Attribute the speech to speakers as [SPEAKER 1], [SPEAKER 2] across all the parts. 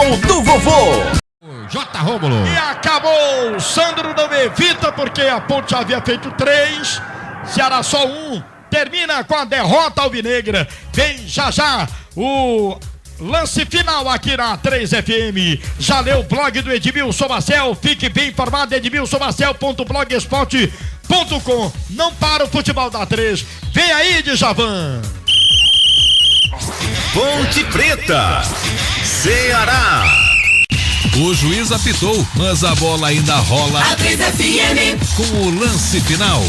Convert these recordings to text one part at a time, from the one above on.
[SPEAKER 1] Natal do Vovô.
[SPEAKER 2] J. Rômulo.
[SPEAKER 3] E acabou. Sandro não evita porque a Ponte já havia feito 3. Ceará só 1. Termina com a derrota alvinegra. Vem já o lance final aqui na 3FM. Já leu o blog do Edmilson Marcel. Fique bem informado, edmilsonmarcel.blogspot.com. Não para o futebol da 3. Vem aí, Djavan.
[SPEAKER 1] Ponte Preta, Ceará.
[SPEAKER 4] O juiz apitou, mas a bola ainda rola.
[SPEAKER 5] A 3FM.
[SPEAKER 4] Com o lance final.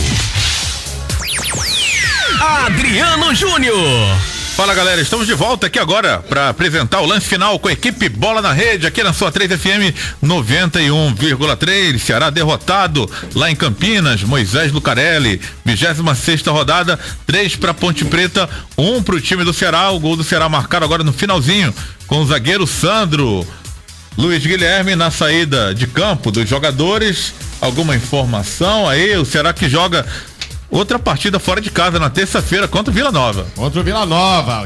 [SPEAKER 1] Adriano Júnior.
[SPEAKER 6] Fala, galera, estamos de volta aqui agora para apresentar o lance final com a equipe Bola na Rede, aqui na sua 3FM 91,3. Ceará derrotado lá em Campinas, Moisés Lucarelli, 26ª rodada, 3 para Ponte Preta, 1 para o time do Ceará. O gol do Ceará marcado agora no finalzinho com o zagueiro Sandro. Luiz Guilherme na saída de campo dos jogadores. Alguma informação aí? O Ceará que joga outra partida fora de casa na terça-feira contra o Vila Nova.
[SPEAKER 2] Contra o Vila Nova.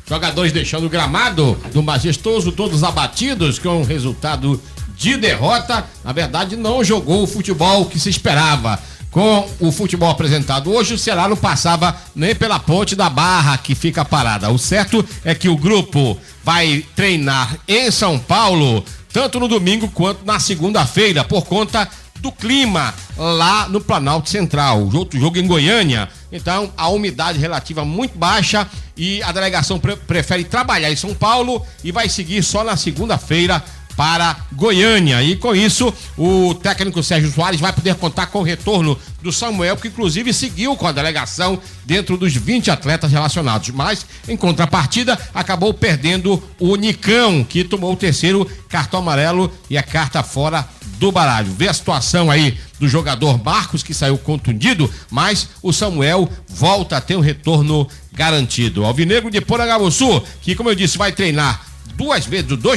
[SPEAKER 2] Jogadores deixando o gramado do Majestoso, todos abatidos com o resultado de derrota. Na verdade, não jogou o futebol que se esperava. Com o futebol apresentado hoje, o Ceará não passava nem pela Ponte da Barra, que fica parada. O certo é que o grupo vai treinar em São Paulo, tanto no domingo quanto na segunda-feira, por conta do clima lá no Planalto Central. O outro jogo em Goiânia, então a umidade relativa muito baixa e a delegação prefere trabalhar em São Paulo e vai seguir só na segunda-feira para Goiânia. E com isso, o técnico Sérgio Soares vai poder contar com o retorno do Samuel, que inclusive seguiu com a delegação dentro dos 20 atletas relacionados. Mas, em contrapartida, acabou perdendo o Nicão, que tomou o 3º cartão amarelo e a carta fora do baralho. Vê a situação aí do jogador Marcos, que saiu contundido, mas o Samuel volta a ter um retorno garantido. Alvinegro de Porangabuçu, que, como eu disse, vai treinar 2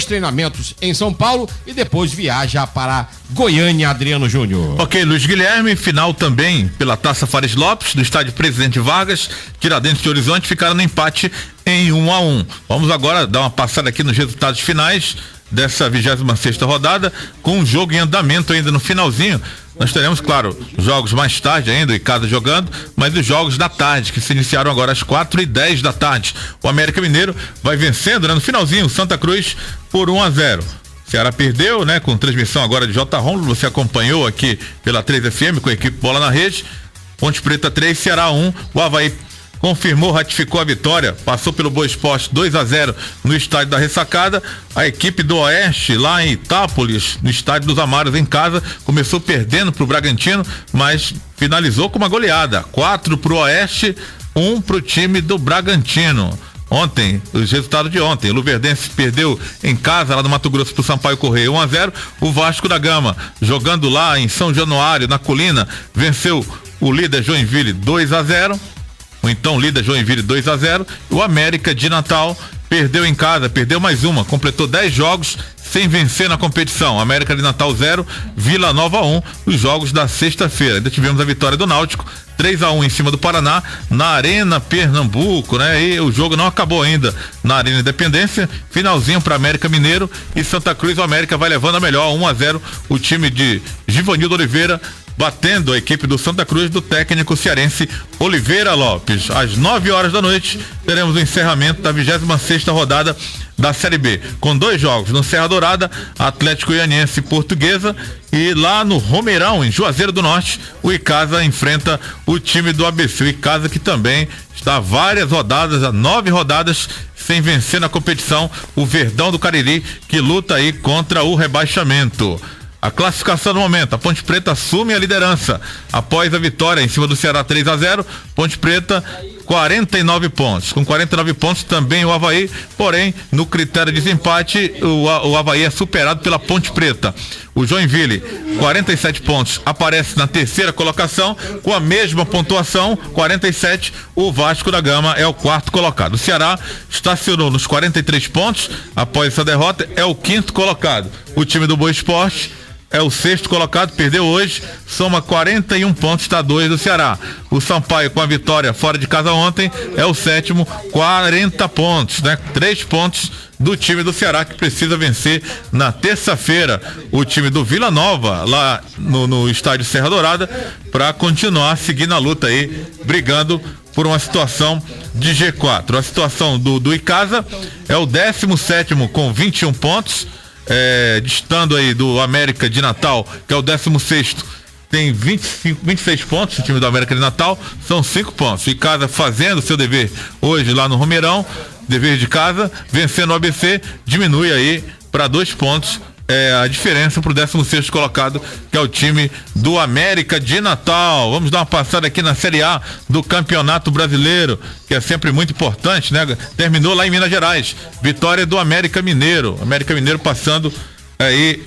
[SPEAKER 2] treinamentos em São Paulo e depois viaja para Goiânia. Adriano Júnior.
[SPEAKER 6] Ok, Luiz Guilherme, final também pela Taça Fares Lopes, do estádio Presidente Vargas. Tiradentes de Horizonte ficaram no empate em 1-1. Vamos agora dar uma passada aqui nos resultados finais dessa 26ª rodada, com um jogo em andamento ainda no finalzinho. Nós teremos, claro, jogos mais tarde ainda, e cada jogando, mas os jogos da tarde, que se iniciaram agora às 4h10 da tarde. O América Mineiro vai vencendo, né, no finalzinho, Santa Cruz por 1-0. Ceará perdeu, né, com transmissão agora de J. Rômulo, você acompanhou aqui pela 3FM com a equipe Bola na Rede. Ponte Preta 3, Ceará 1. O Avaí confirmou, ratificou a vitória, passou pelo Boa Esporte 2-0 no estádio da Ressacada. A equipe do Oeste, lá em Itápolis, no estádio dos Amaros, em casa, começou perdendo pro Bragantino, mas finalizou com uma goleada, 4 pro Oeste, 1 pro time do Bragantino. Ontem, os resultados de ontem: o Luverdense perdeu em casa lá no Mato Grosso pro Sampaio Correia 1-0. O Vasco da Gama, jogando lá em São Januário, na Colina, venceu o líder Joinville 2-0. Então, líder Joinville 2-0. O América de Natal perdeu em casa, perdeu mais uma, completou 10 jogos sem vencer na competição. América de Natal 0, Vila Nova 1, os jogos da sexta-feira. Ainda tivemos a vitória do Náutico, 3-1 em cima do Paraná, na Arena Pernambuco, né? E o jogo não acabou ainda na Arena Independência. Finalzinho para América Mineiro e Santa Cruz. O América vai levando a melhor, 1-0, o time de Givanildo Oliveira, batendo a equipe do Santa Cruz, do técnico cearense Oliveira Lopes. Às 9h da noite teremos o encerramento da 26ª rodada da Série B, com 2 jogos no Serra Dourada, Atlético Goianiense e Portuguesa, e lá no Romeirão, em Juazeiro do Norte, o Icasa enfrenta o time do ABC. O Icasa que também está há várias rodadas, há 9 rodadas sem vencer na competição. O Verdão do Cariri, que luta aí contra o rebaixamento. A classificação no momento: a Ponte Preta assume a liderança após a vitória em cima do Ceará 3-0. Ponte Preta 49 pontos. Com 49 pontos também o Avaí, porém no critério de desempate o Avaí é superado pela Ponte Preta. O Joinville, 47 pontos, aparece na 3ª colocação com a mesma pontuação, 47. O Vasco da Gama é o 4º colocado. O Ceará estacionou nos 43 pontos após essa derrota, é o 5º colocado. O time do Boa Esporte é o 6º colocado, perdeu hoje, soma 41 pontos, está 2 do Ceará. O Sampaio, com a vitória fora de casa ontem, é o 7º, 40 pontos, né? 3 pontos do time do Ceará, que precisa vencer na terça-feira o time do Vila Nova, lá no estádio Serra Dourada, para continuar seguindo a luta aí, brigando por uma situação de G4. A situação do Icasa é o 17º com 21 pontos, distando aí do América de Natal, que é o 16º, tem 26 pontos. O time do América de Natal são 5 pontos. Icasa fazendo o seu dever hoje lá no Romeirão, dever de casa, vencendo o ABC, diminui aí para 2 pontos a diferença para o 16º colocado, que é o time do América de Natal. Vamos dar uma passada aqui na Série A do Campeonato Brasileiro, que é sempre muito importante, né? Terminou lá em Minas Gerais, vitória do América Mineiro. América Mineiro passando aí,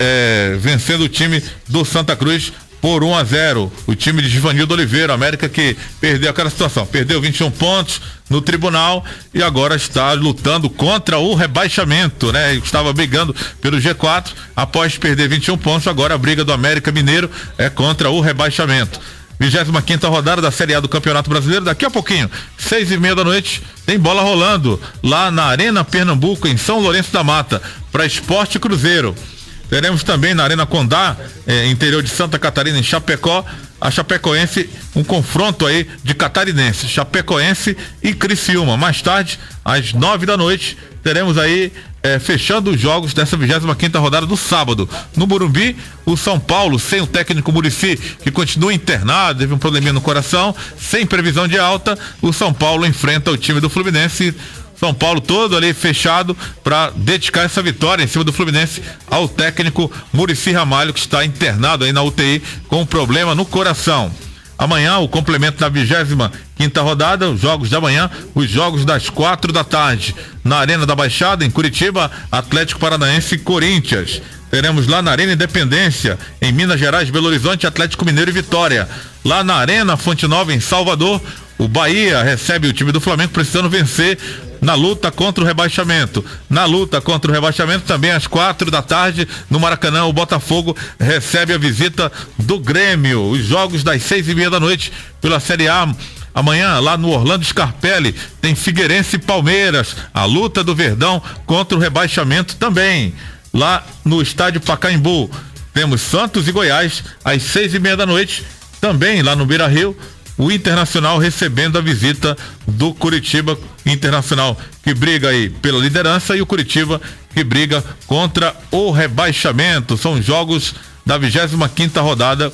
[SPEAKER 6] vencendo o time do Santa Cruz por 1-0, o time de Givanildo Oliveira. América que perdeu aquela situação, perdeu 21 pontos no tribunal e agora está lutando contra o rebaixamento, né? Estava brigando pelo G4, após perder 21 pontos, agora a briga do América Mineiro é contra o rebaixamento. 25ª rodada da Série A do Campeonato Brasileiro, daqui a pouquinho, 6:30 da noite, tem bola rolando lá na Arena Pernambuco, em São Lourenço da Mata, para Sport Cruzeiro. Teremos também na Arena Condá, interior de Santa Catarina, em Chapecó, a Chapecoense, um confronto aí de catarinenses, Chapecoense e Criciúma. Mais tarde, às 9 da noite, teremos aí, fechando os jogos dessa 25ª rodada do sábado. No Morumbi, o São Paulo, sem o técnico Muricy, que continua internado, teve um probleminha no coração, sem previsão de alta, o São Paulo enfrenta o time do Fluminense. São Paulo todo ali fechado para dedicar essa vitória em cima do Fluminense ao técnico Muricy Ramalho, que está internado aí na UTI com um problema no coração. Amanhã, o complemento da 25ª rodada, os jogos de amanhã, os jogos das 4 da tarde, na Arena da Baixada, em Curitiba, Atlético Paranaense e Corinthians. Teremos lá na Arena Independência, em Minas Gerais, Belo Horizonte, Atlético Mineiro e Vitória. Lá na Arena Fonte Nova, em Salvador, o Bahia recebe o time do Flamengo, precisando vencer na luta contra o rebaixamento. Na luta contra o rebaixamento, também às 4 da tarde, no Maracanã, o Botafogo recebe a visita do Grêmio. Os jogos das 6:30 da noite pela Série A. Amanhã, lá no Orlando Scarpelli, tem Figueirense e Palmeiras, a luta do Verdão contra o rebaixamento também. Lá no estádio Pacaembu, temos Santos e Goiás, às 6:30 da noite, também lá no Beira-Rio, o Internacional recebendo a visita do Curitiba. Internacional que briga aí pela liderança e o Curitiba que briga contra o rebaixamento. São jogos da 25ª rodada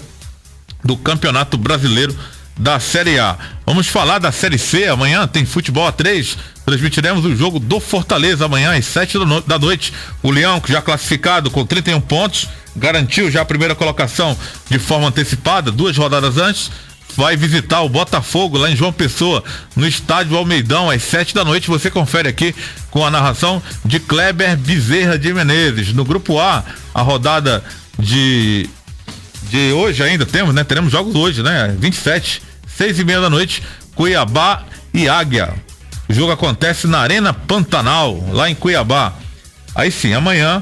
[SPEAKER 6] do Campeonato Brasileiro da Série A. Vamos falar da Série C. Amanhã tem futebol A3. Transmitiremos o jogo do Fortaleza amanhã às 7 da noite. O Leão, que já classificado com 31 pontos, garantiu já a primeira colocação de forma antecipada, 2 rodadas antes. Vai visitar o Botafogo lá em João Pessoa, no estádio Almeidão, às 7 da noite. Você confere aqui com a narração de Kleber Bezerra de Menezes. No grupo A, a rodada de hoje ainda temos, né? Teremos jogos hoje, né? 27, 6:30 da noite, Cuiabá e Águia. O jogo acontece na Arena Pantanal, lá em Cuiabá. Aí sim, amanhã,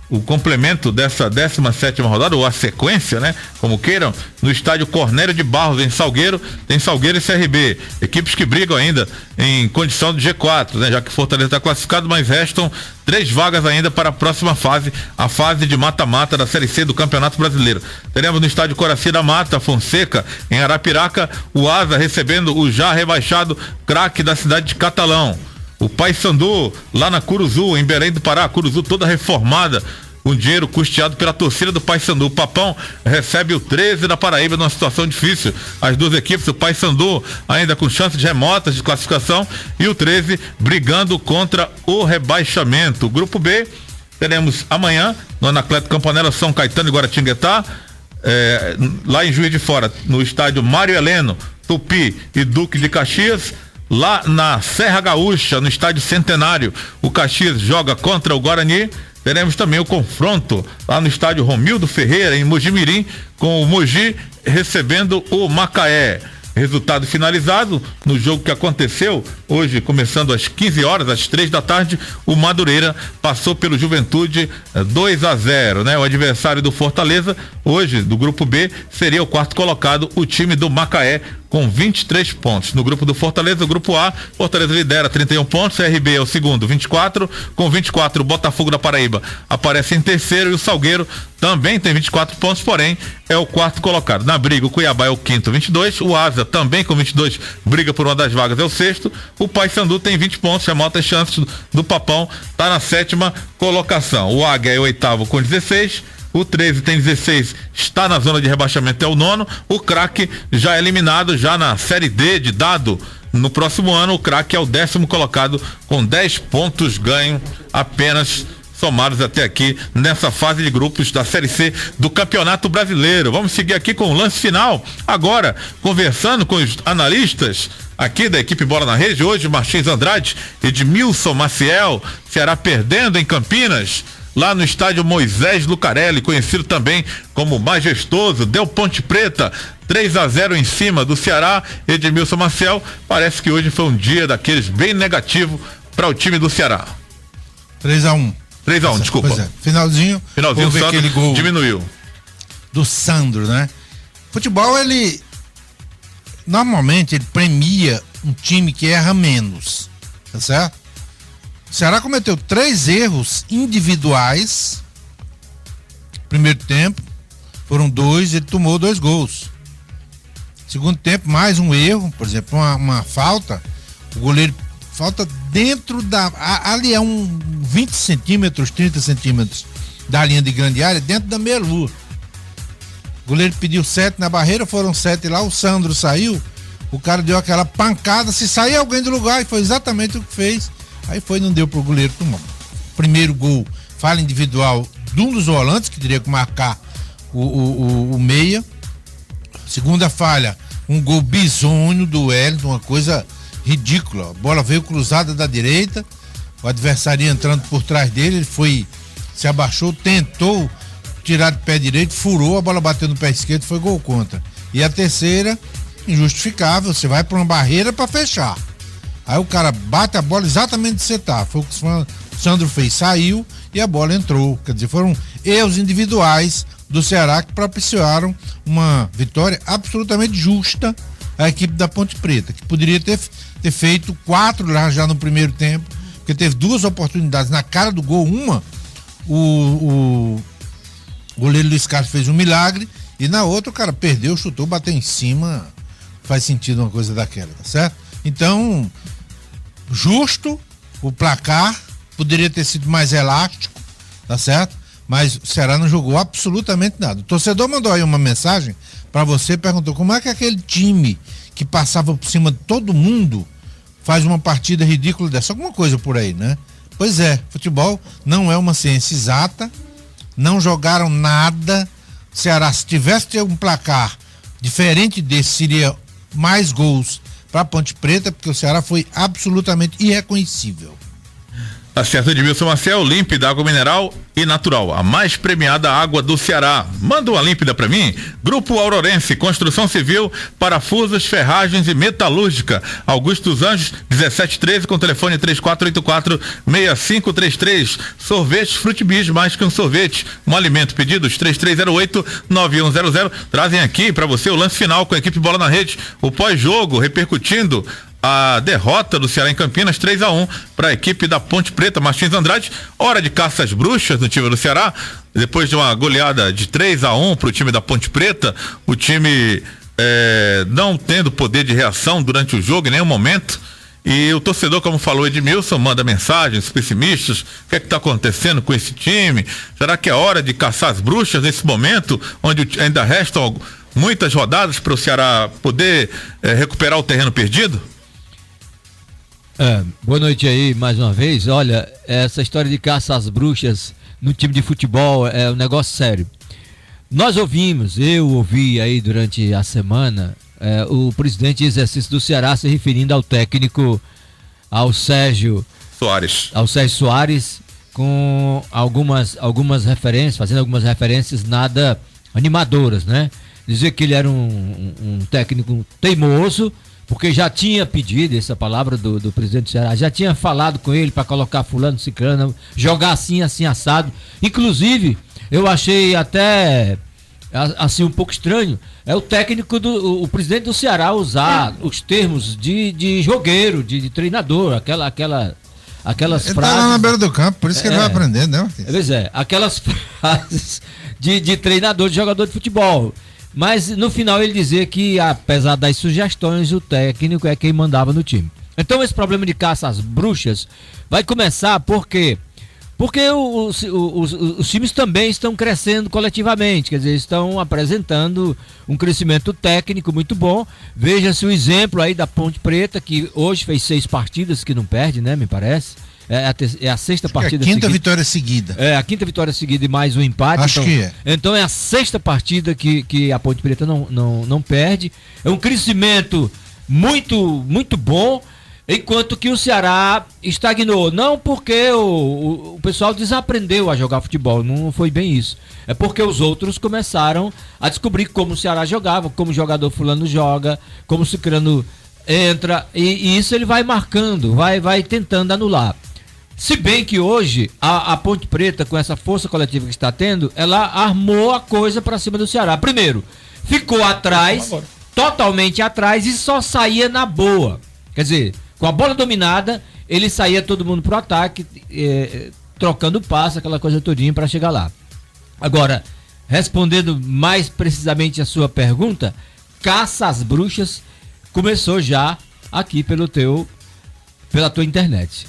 [SPEAKER 6] o complemento dessa 17ª rodada, ou a sequência, né? Como queiram, no estádio Cornélio de Barros, em Salgueiro, tem Salgueiro e CRB, equipes que brigam ainda em condição de G4, né? Já que Fortaleza está classificado, mas restam 3 vagas ainda para a próxima fase, a fase de mata-mata da Série C do Campeonato Brasileiro. Teremos no estádio Coraci da Mata, Fonseca, em Arapiraca, o Asa recebendo o já rebaixado craque da cidade de Catalão. O Paysandu, lá na Curuzu, em Belém do Pará, Curuzu toda reformada, um dinheiro custeado pela torcida do Paysandu. O Papão recebe o 13 da Paraíba numa situação difícil. As duas equipes, o Paysandu ainda com chances remotas de classificação e o 13 brigando contra o rebaixamento. O grupo B, teremos amanhã no Anacleto Campanella, São Caetano e Guaratinguetá, lá em Juiz de Fora, no estádio Mário Heleno, Tupi e Duque de Caxias. Lá na Serra Gaúcha, no estádio Centenário, o Caxias joga contra o Guarani. Teremos também o confronto lá no estádio Romildo Ferreira, em Mogi Mirim, com o Mogi recebendo o Macaé. Resultado finalizado no jogo que aconteceu hoje, começando às 15 horas, às 3 da tarde, o Madureira passou pelo Juventude 2-0, né? O adversário do Fortaleza, hoje, do grupo B, seria o quarto colocado, o time do Macaé, com 23 pontos. No grupo do Fortaleza, o grupo A, Fortaleza lidera 31 pontos, CRB é o segundo, 24, com 24, o Botafogo da Paraíba aparece em terceiro e o Salgueiro também tem 24 pontos, porém é o quarto colocado. Na briga, o Cuiabá é o quinto, 22, o Asa também com 22, briga por uma das vagas, é o sexto, o Paysandu tem 20 pontos, remota chances do Papão, tá na sétima colocação. O Águia é o oitavo com 16, o 13 tem 16, está na zona de rebaixamento, é o nono. O Craque já é eliminado, já na Série D de dado. No próximo ano, o Craque é o 10º colocado com 10 pontos ganho apenas, somados até aqui nessa fase de grupos da Série C do Campeonato Brasileiro. Vamos seguir aqui com o lance final, agora conversando com os analistas aqui da equipe Bola na Rede. Hoje, Martins Andrade, Edmilson Maciel, Ceará perdendo em Campinas, lá no estádio Moisés Lucarelli, conhecido também como Majestoso, deu Ponte Preta 3-0 em cima do Ceará. Edmilson Maciel, parece que hoje foi um dia daqueles bem negativo para o time do Ceará.
[SPEAKER 5] 3-1,
[SPEAKER 6] desculpa.
[SPEAKER 5] Pois é. Finalzinho
[SPEAKER 6] houve aquele gol diminuiu
[SPEAKER 5] do Sandro, né? Futebol, ele normalmente ele premia um time que erra menos, tá certo? O Ceará cometeu 3 erros individuais. Primeiro tempo, foram 2, ele tomou 2 gols. Segundo tempo, mais um erro, por exemplo, uma falta. O goleiro falta dentro da. Ali é 20 centímetros, 30 centímetros da linha de grande área, dentro da meia-lua. O goleiro pediu 7 na barreira, foram 7 lá, o Sandro saiu, o cara deu aquela pancada, se sair alguém do lugar, e foi exatamente o que fez. Aí não deu pro goleiro tomar. Primeiro gol, falha individual de um dos volantes, que teria que marcar o meia. Segunda falha, um gol bizonho do Wellington, uma coisa ridícula. A bola veio cruzada da direita, o adversário entrando por trás dele, ele se abaixou, tentou tirar de pé direito, furou, a bola bateu no pé esquerdo, foi gol contra. E a terceira, injustificável, você vai para uma barreira para fechar. Aí o cara bate a bola exatamente onde você tá. Foi o que o Sandro fez, saiu e a bola entrou. Quer dizer, foram erros individuais do Ceará que propiciaram uma vitória absolutamente justa à equipe da Ponte Preta, que poderia ter feito 4 lá já no primeiro tempo, porque teve 2 oportunidades na cara do gol. Uma, o goleiro Luiz Carlos fez um milagre, e na outra o cara perdeu, chutou, bateu em cima. Faz sentido uma coisa daquela, tá certo? Então, justo o placar, poderia ter sido mais elástico, tá certo? Mas o Ceará não jogou absolutamente nada. O torcedor mandou aí uma mensagem para você, perguntou como é que aquele time que passava por cima de todo mundo faz uma partida ridícula dessa, alguma coisa por aí, né? Pois é, futebol não é uma ciência exata, não jogaram nada. O Ceará, se tivesse ter um placar diferente desse, seria mais gols para a Ponte Preta, porque o Ceará foi absolutamente irreconhecível.
[SPEAKER 6] Tá certo, Edmilson Maciel, límpida, água mineral e natural, a mais premiada água do Ceará. Manda uma límpida pra mim. Grupo Aurorense, construção civil, parafusos, ferragens e metalúrgica. Augusto dos Anjos, 1713, com telefone 3484-6533. Sorvetes Frutibis, mais que um sorvete, um alimento. Pedidos 3308-9100. Trazem aqui pra você o lance final com a equipe Bola na Rede, o pós-jogo repercutindo a derrota do Ceará em Campinas, 3-1 para a equipe da Ponte Preta. Martins Andrade, hora de caça às bruxas no time do Ceará, depois de uma goleada de 3-1 para o time da Ponte Preta, o time não tendo poder de reação durante o jogo em nenhum momento. E o torcedor, como falou Edmilson, manda mensagens pessimistas. O que é que está acontecendo com esse time? Será que é hora de caçar as bruxas nesse momento, onde ainda restam muitas rodadas para o Ceará poder recuperar o terreno perdido?
[SPEAKER 7] Boa noite aí mais uma vez. Olha, essa história de caça às bruxas no time de futebol é um negócio sério. Eu ouvi aí durante a semana o presidente de exercício do Ceará se referindo ao técnico, ao Sérgio Soares, com algumas referências, fazendo algumas referências nada animadoras, né? dizer que ele era um técnico teimoso, porque já tinha pedido essa palavra do presidente do Ceará, já tinha falado com ele para colocar fulano, ciclano, jogar assim, assado. Inclusive, eu achei até assim um pouco estranho, o técnico o presidente do Ceará usar os termos de jogueiro, de treinador, aquelas
[SPEAKER 5] Ele
[SPEAKER 7] frases.
[SPEAKER 5] tá lá na beira do campo, por isso que ele vai aprendendo, né, Martins?
[SPEAKER 7] Pois é, aquelas frases de treinador, de jogador de futebol. Mas no final ele dizia que, apesar das sugestões, o técnico é quem mandava no time. Então esse problema de caça às bruxas vai começar porque os times também estão crescendo coletivamente, quer dizer, estão apresentando um crescimento técnico muito bom. Veja-se o exemplo aí da Ponte Preta, que hoje fez 6 partidas que não perde, né, me parece. É a sexta partida
[SPEAKER 5] seguida.
[SPEAKER 7] seguida.
[SPEAKER 5] Vitória seguida.
[SPEAKER 7] É, a quinta vitória seguida e mais um empate.
[SPEAKER 5] Acho que é.
[SPEAKER 7] Então é a sexta partida que a Ponte Preta não perde. É um crescimento muito, muito bom, enquanto que o Ceará estagnou. Não porque o pessoal desaprendeu a jogar futebol, não foi bem isso. É porque os outros começaram a descobrir como o Ceará jogava, como o jogador fulano joga, como o ciclano entra, e isso ele vai marcando, vai tentando anular. Se bem que hoje a Ponte Preta, com essa força coletiva que está tendo, ela armou a coisa para cima do Ceará. Primeiro, ficou atrás, totalmente atrás, e só saía na boa. Quer dizer, com a bola dominada, ele saía todo mundo pro ataque, trocando passe, aquela coisa todinha para chegar lá. Agora, respondendo mais precisamente a sua pergunta, caça às bruxas começou já aqui pela tua internet.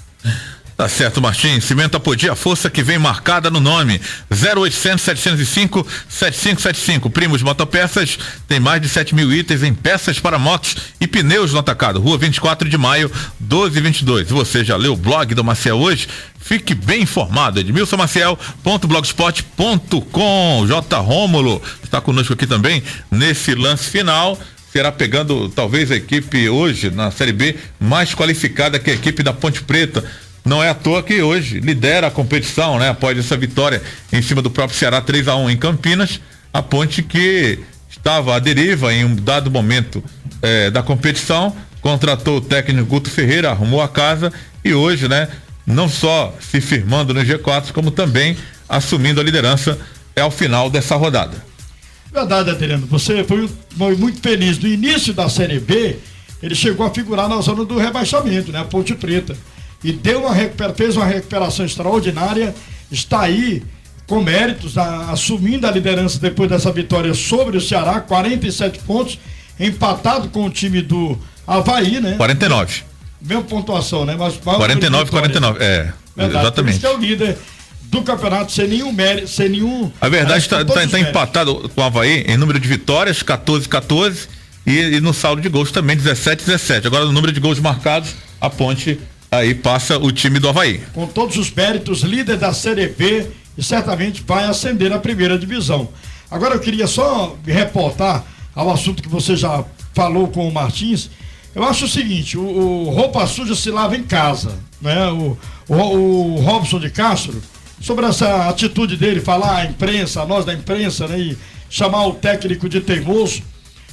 [SPEAKER 6] Tá certo, Martins. Cimento Apodi, a força que vem marcada no nome. 0800 705 7575. Primos Motopeças tem mais de 7 mil itens em peças para motos e pneus no atacado. Rua 24 de maio, 1222. Você já leu o blog do Maciel hoje? Fique bem informado. edmilsomaciel.blogspot.com. J. Rômulo está conosco aqui também nesse lance final. Será pegando talvez a equipe hoje na Série B mais qualificada que a equipe da Ponte Preta. Não é à toa que hoje lidera a competição, né? Após essa vitória em cima do próprio Ceará 3-1 em Campinas, a Ponte que estava à deriva em um dado momento da competição, contratou o técnico Guto Ferreira, arrumou a casa e hoje, né? Não só se firmando no G4, como também assumindo a liderança ao final dessa rodada.
[SPEAKER 3] Verdade, Adriano, você foi muito feliz. No início da Série B, ele chegou a figurar na zona do rebaixamento, né? A Ponte Preta. E fez uma recuperação extraordinária, está aí com méritos, assumindo a liderança depois dessa vitória sobre o Ceará, 47 pontos, empatado com o time do Avaí, né?
[SPEAKER 6] 49.
[SPEAKER 3] Mesma pontuação, né? Mas
[SPEAKER 6] 49, exatamente.
[SPEAKER 3] Por isso que é o líder do campeonato sem nenhum mérito, sem nenhum...
[SPEAKER 6] A verdade está empatado com o Avaí em número de vitórias, 14-14, e no saldo de gols também, 17-17. Agora no número de gols marcados, a Ponte aí passa o time do Avaí. Com
[SPEAKER 3] todos os méritos, líder da Série B e certamente vai ascender na primeira divisão. Agora eu queria só me reportar ao assunto que você já falou com o Martins. Eu acho o seguinte, o roupa suja se lava em casa, né? O Robson de Castro, sobre essa atitude dele, falar à imprensa, a nós da imprensa, né? E chamar o técnico de teimoso,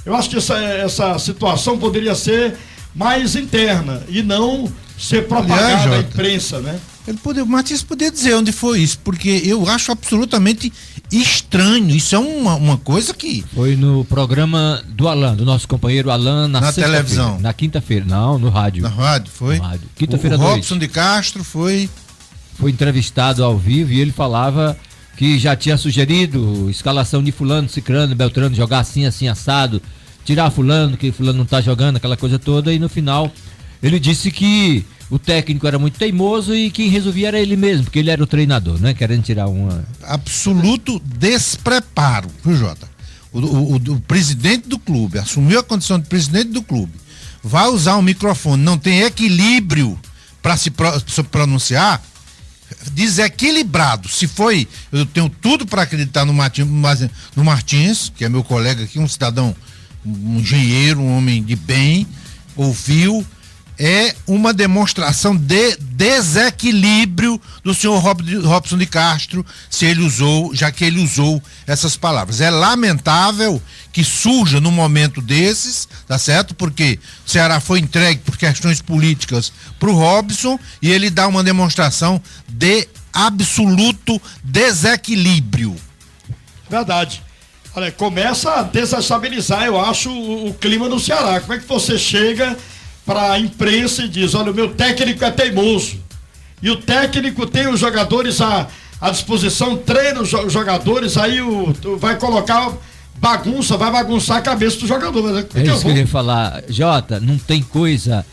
[SPEAKER 3] eu acho que essa situação poderia ser mais interna e não ser propagada à imprensa, né?
[SPEAKER 5] O Martins poderia dizer onde foi isso, porque eu acho absolutamente estranho. Isso é uma coisa que...
[SPEAKER 7] Foi no programa do Alan, do nosso companheiro Alan, na
[SPEAKER 5] televisão.
[SPEAKER 7] Na quinta-feira, não, no rádio.
[SPEAKER 5] Na rádio, foi? No rádio.
[SPEAKER 7] Quinta-feira
[SPEAKER 5] o Robson de Castro foi
[SPEAKER 7] entrevistado ao vivo e ele falava que já tinha sugerido escalação de fulano, ciclano, beltrano, jogar assim, assado, tirar fulano, que fulano não tá jogando, aquela coisa toda, e no final ele disse que o técnico era muito teimoso e quem resolvia era ele mesmo, porque ele era o treinador, né? Querendo tirar uma...
[SPEAKER 5] Absoluto despreparo, viu, Jota? O presidente do clube, assumiu a condição de presidente do clube, vai usar um microfone, não tem equilíbrio para se pronunciar, desequilibrado. Se foi, eu tenho tudo para acreditar no Martins, que é meu colega aqui, um cidadão, um engenheiro, um homem de bem, ouviu, é uma demonstração de desequilíbrio do senhor Robson de Castro, já que ele usou essas palavras. É lamentável que surja num momento desses, tá certo? Porque o Ceará foi entregue por questões políticas para o Robson e ele dá uma demonstração de absoluto desequilíbrio.
[SPEAKER 3] Verdade. Olha, começa a desestabilizar, eu acho, o clima no Ceará. Como é que você chega para a imprensa e diz, olha, o meu técnico é teimoso, e o técnico tem os jogadores à disposição, treina os jogadores, aí vai colocar bagunça, vai bagunçar a cabeça do jogador.
[SPEAKER 7] É isso que eu queria falar, Jota, não tem coisa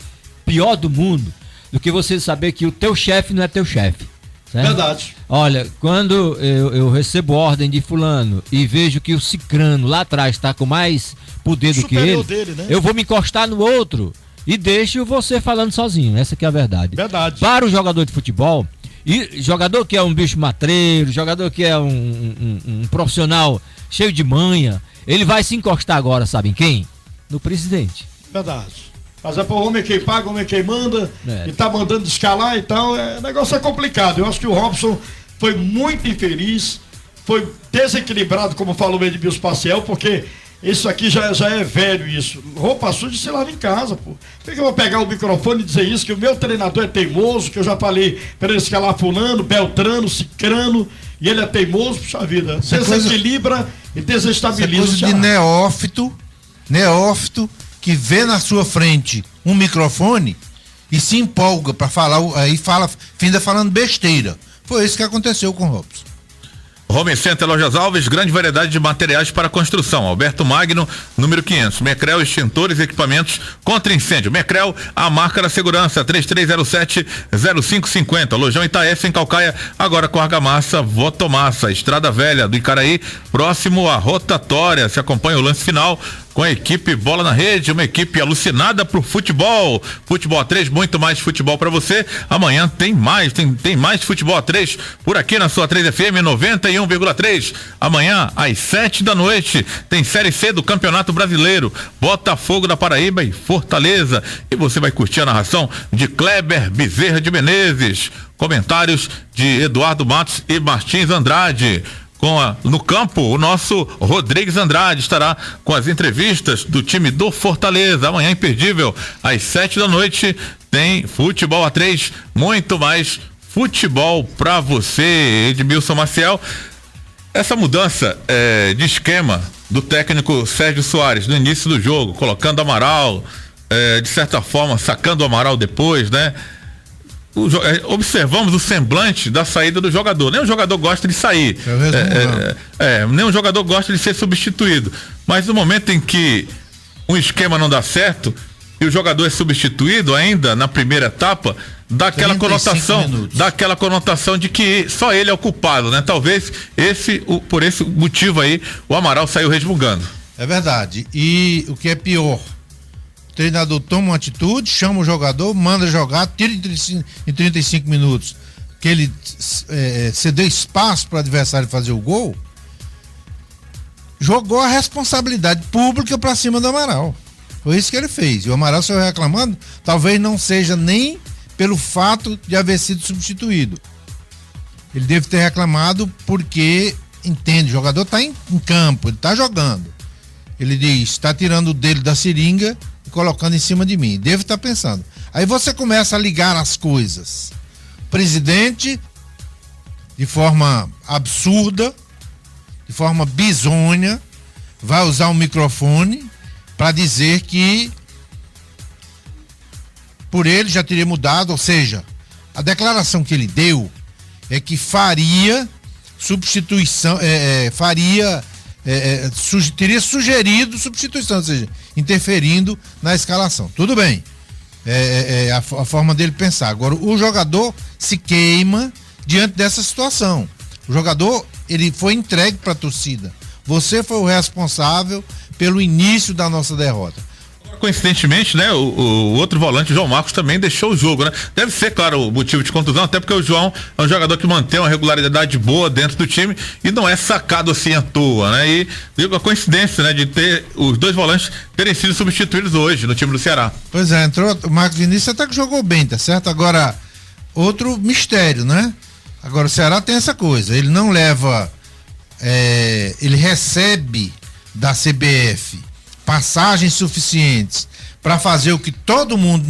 [SPEAKER 7] pior do mundo do que você saber que o teu chefe não é teu chefe. Certo?
[SPEAKER 3] Verdade.
[SPEAKER 7] Olha, quando eu recebo ordem de fulano e vejo que o cicrano lá atrás está com mais poder do que ele,
[SPEAKER 3] dele, né?
[SPEAKER 7] eu vou me encostar no outro e deixo você falando sozinho. Essa que é a verdade.
[SPEAKER 3] Verdade.
[SPEAKER 7] Para o jogador de futebol, e jogador que é um bicho matreiro, jogador que é um profissional cheio de manha, ele vai se encostar agora, sabe em quem? No presidente.
[SPEAKER 3] Verdade. Mas é para o homem quem paga, o homem quem manda, e tá mandando escalar e tal, o negócio é complicado. Eu acho que o Robson foi muito infeliz, foi desequilibrado, como falou o Edmilson Paciel, porque isso aqui já é velho isso. Roupa suja se lava em casa, pô. Por que eu vou pegar o microfone e dizer isso, que o meu treinador é teimoso, que eu já falei para ele escalar fulano, beltrano, cicrano, e ele é teimoso, puxa vida. Desequilibra e desestabiliza
[SPEAKER 5] o Ceará. De neófito, que vê na sua frente um microfone e se empolga para falar, aí finda falando besteira. Foi isso que aconteceu com o Robson.
[SPEAKER 6] Home Center Lojas Alves, grande variedade de materiais para construção. Alberto Magno, número 500. Mecrel, extintores e equipamentos contra incêndio. Mecrel, a marca da segurança, 3307-0550. Lojão Itaécia, em Calcaia, agora com argamassa, Votomassa. Estrada Velha do Icaraí, próximo à rotatória. Se acompanha o lance final com a equipe Bola na Rede, uma equipe alucinada pro futebol. Futebol A3, muito mais futebol para você. Amanhã tem mais futebol A3 por aqui na sua 3FM 91,3. Amanhã às 7h tem Série C do Campeonato Brasileiro, Botafogo da Paraíba e Fortaleza. E você vai curtir a narração de Kleber Bezerra de Menezes, comentários de Eduardo Matos e Martins Andrade. No campo, o nosso Rodrigues Andrade estará com as entrevistas do time do Fortaleza. Amanhã, imperdível, às 7h tem Futebol A3, muito mais futebol pra você, Edmilson Maciel. Essa mudança de esquema do técnico Sérgio Soares no início do jogo, colocando o Amaral, de certa forma, sacando o Amaral depois, né? Observamos o semblante da saída do jogador. Nem o jogador gosta de sair. Nem o jogador gosta de ser substituído. Mas no momento em que um esquema não dá certo e o jogador é substituído ainda na primeira etapa, dá aquela conotação de que só ele é o culpado, né? Talvez por esse motivo aí o Amaral saiu resmungando.
[SPEAKER 5] É verdade. E o que é pior, o treinador toma uma atitude, chama o jogador, manda jogar, tira em 35 minutos, que ele cedeu espaço para o adversário fazer o gol, jogou a responsabilidade pública para cima do Amaral. Foi isso que ele fez. E o Amaral saiu reclamando, talvez não seja nem pelo fato de haver sido substituído. Ele deve ter reclamado porque, entende, o jogador está em campo, ele está jogando. Ele diz, está tirando o dele da seringa e colocando em cima de mim. Deve estar pensando. Aí você começa a ligar as coisas. O presidente, de forma absurda, de forma bizonha, vai usar um microfone para dizer que por ele já teria mudado, ou seja, a declaração que ele deu é que faria substituição, teria sugerido substituição, ou seja, interferindo na escalação. Tudo bem, a forma dele pensar. Agora, o jogador se queima diante dessa situação. O jogador, ele foi entregue para a torcida. Você foi o responsável pelo início da nossa derrota.
[SPEAKER 6] coincidentemente, né, o outro volante, o João Marcos, também deixou o jogo, né? Deve ser, claro, o motivo de contusão, até porque o João é um jogador que mantém uma regularidade boa dentro do time e não é sacado assim à toa, né? E digo a coincidência, né, de ter os dois volantes terem sido substituídos hoje no time do Ceará.
[SPEAKER 5] Pois é, entrou o Marcos Vinícius, até que jogou bem, tá certo? Agora, outro mistério, né? Agora o Ceará tem essa coisa, ele não leva, ele recebe da CBF passagens suficientes para fazer o que todo mundo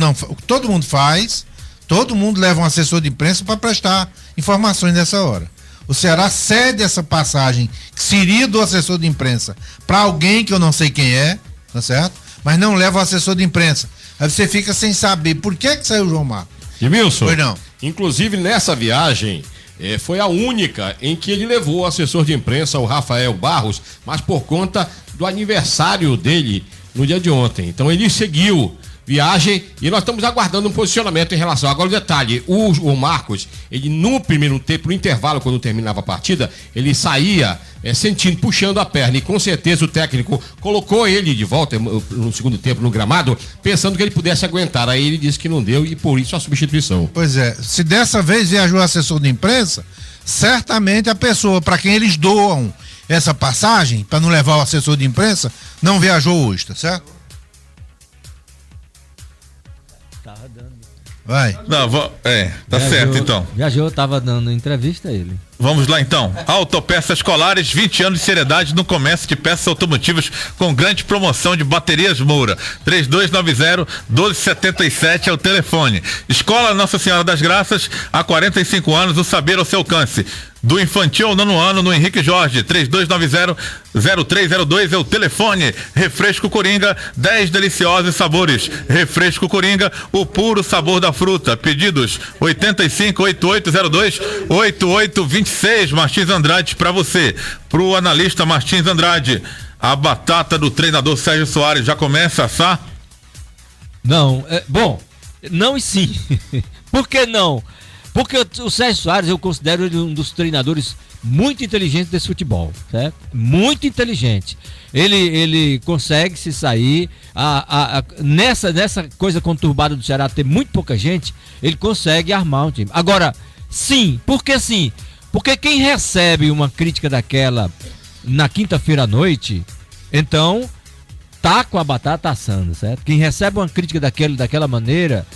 [SPEAKER 5] faz, todo mundo leva um assessor de imprensa para prestar informações nessa hora. O Ceará cede essa passagem que seria do assessor de imprensa para alguém que eu não sei quem é, tá certo? Mas não leva o assessor de imprensa. Aí você fica sem saber por que saiu o João Marcos.
[SPEAKER 2] Edmilson,
[SPEAKER 5] Pois não.
[SPEAKER 2] inclusive nessa viagem, foi a única em que ele levou o assessor de imprensa, o Rafael Barros, mas por conta do aniversário dele no dia de ontem. Então ele seguiu viagem e nós estamos aguardando um posicionamento em relação. Agora o detalhe, o Marcos, ele no primeiro tempo, no intervalo, quando terminava a partida, ele saía sentindo, puxando a perna, e com certeza o técnico colocou ele de volta no segundo tempo no gramado, pensando que ele pudesse aguentar. Aí ele disse que não deu e por isso a substituição.
[SPEAKER 5] Pois é, se dessa vez viajou o assessor de imprensa, certamente a pessoa para quem eles doam essa passagem, para não levar o assessor de imprensa, não viajou hoje, tá certo?
[SPEAKER 7] Tava dando.
[SPEAKER 5] Vai.
[SPEAKER 6] Não, tá certo então.
[SPEAKER 7] Viajou, tava dando entrevista a ele.
[SPEAKER 6] Vamos lá então. Autopeças Colares, 20 anos de seriedade no comércio de peças automotivas com grande promoção de baterias Moura. 3290-1277 é o telefone. Escola Nossa Senhora das Graças, há 45 anos, o saber ao seu alcance. Do infantil ao nono ano, no Henrique Jorge, 3290-0302 é o telefone. Refresco Coringa, 10 deliciosos sabores. Refresco Coringa, o puro sabor da fruta. Pedidos 85-8802-8826. Martins Andrade para você. Pro analista Martins Andrade, a batata do treinador Sérgio Soares já começa a assar?
[SPEAKER 7] Não, não e sim. Por que não? Porque o Sérgio Soares eu considero ele um dos treinadores muito inteligentes desse futebol, certo? Muito inteligente. Ele consegue se sair nessa coisa conturbada do Ceará, ter muito pouca gente, ele consegue armar um time. Agora, sim, por que sim? Porque quem recebe uma crítica daquela na quinta-feira à noite, então tá com a batata assando, certo? Quem recebe uma crítica daquela maneira,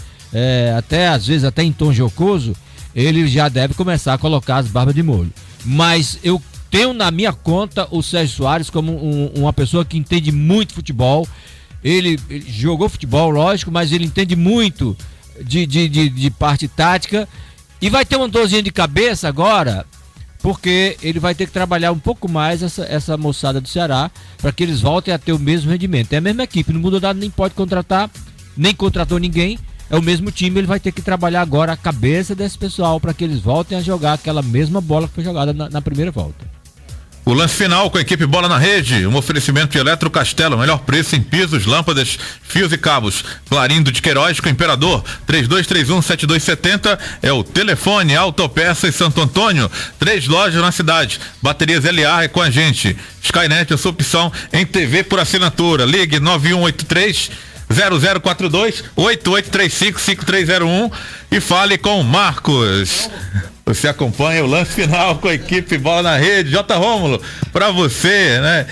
[SPEAKER 7] até às vezes até em tom jocoso, ele já deve começar a colocar as barbas de molho. Mas eu tenho na minha conta o Sérgio Soares como uma pessoa que entende muito futebol. Ele jogou futebol, lógico, mas ele entende muito de parte tática e vai ter uma dorzinha de cabeça agora, porque ele vai ter que trabalhar um pouco mais essa moçada do Ceará para que eles voltem a ter o mesmo rendimento. É a mesma equipe, não muda nada, nem pode contratar, nem contratou ninguém. É o mesmo time, ele vai ter que trabalhar agora a cabeça desse pessoal para que eles voltem a jogar aquela mesma bola que foi jogada na primeira volta.
[SPEAKER 6] O lance final com a equipe Bola na Rede, um oferecimento de Eletro Castelo, melhor preço em pisos, lâmpadas, fios e cabos. Clarindo de Queiroz com Imperador, 3231-7270 é o telefone. Autopeças Santo Antônio, 3 lojas na cidade. Baterias LA é com a gente. Skynet, a sua opção em TV por assinatura. Ligue 9183-0042-8835-5301 e fale com o Marcos. Você acompanha o lance final com a equipe Bola na Rede. J. Rômulo, para você, né?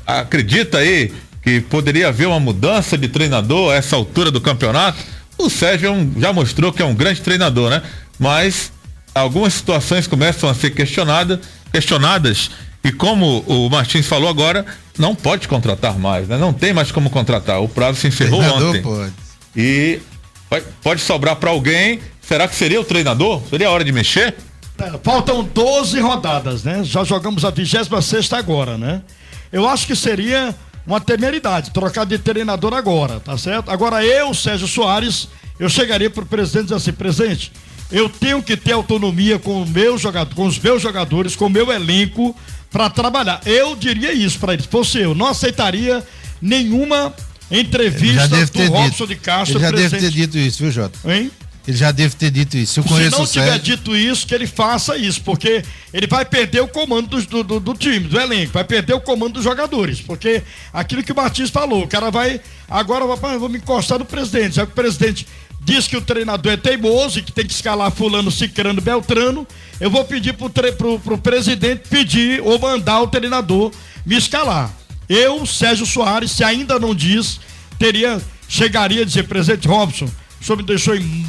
[SPEAKER 6] Acredita aí que poderia haver uma mudança de treinador a essa altura do campeonato? O Sérgio já mostrou que é um grande treinador, né? Mas algumas situações começam a ser questionadas e como o Martins falou agora, não pode contratar mais, né? Não tem mais como contratar. O prazo se encerrou ontem.
[SPEAKER 5] Pode.
[SPEAKER 6] E pode sobrar para alguém. Será que seria o treinador? Seria a hora de mexer?
[SPEAKER 3] Faltam 12 rodadas, né? Já jogamos a 26ª agora, né? Eu acho que seria uma temeridade trocar de treinador agora, tá certo? Agora eu, Sérgio Soares, eu chegaria pro presidente e dizer assim: presidente, eu tenho que ter autonomia com os meus jogadores, com o meu elenco para trabalhar. Eu diria isso para eles. Fosse eu, não aceitaria nenhuma entrevista do Robson de Castro.
[SPEAKER 5] Ele já deve ter dito isso, viu, Jota?
[SPEAKER 3] Hein?
[SPEAKER 5] Ele já deve ter dito isso. Eu conheço
[SPEAKER 3] Se não
[SPEAKER 5] o
[SPEAKER 3] tiver
[SPEAKER 5] Sérgio.
[SPEAKER 3] dito isso, que ele faça isso, porque ele vai perder o comando do time, do elenco, vai perder o comando dos jogadores, porque aquilo que o Martins falou, o cara vai, agora vou me encostar no presidente, já que o presidente diz que o treinador é teimoso e que tem que escalar fulano, cicrano, beltrano, eu vou pedir pro presidente pedir ou mandar o treinador me escalar. Eu, Sérgio Soares, se ainda não diz, chegaria a dizer, presidente Robson, o senhor me deixou em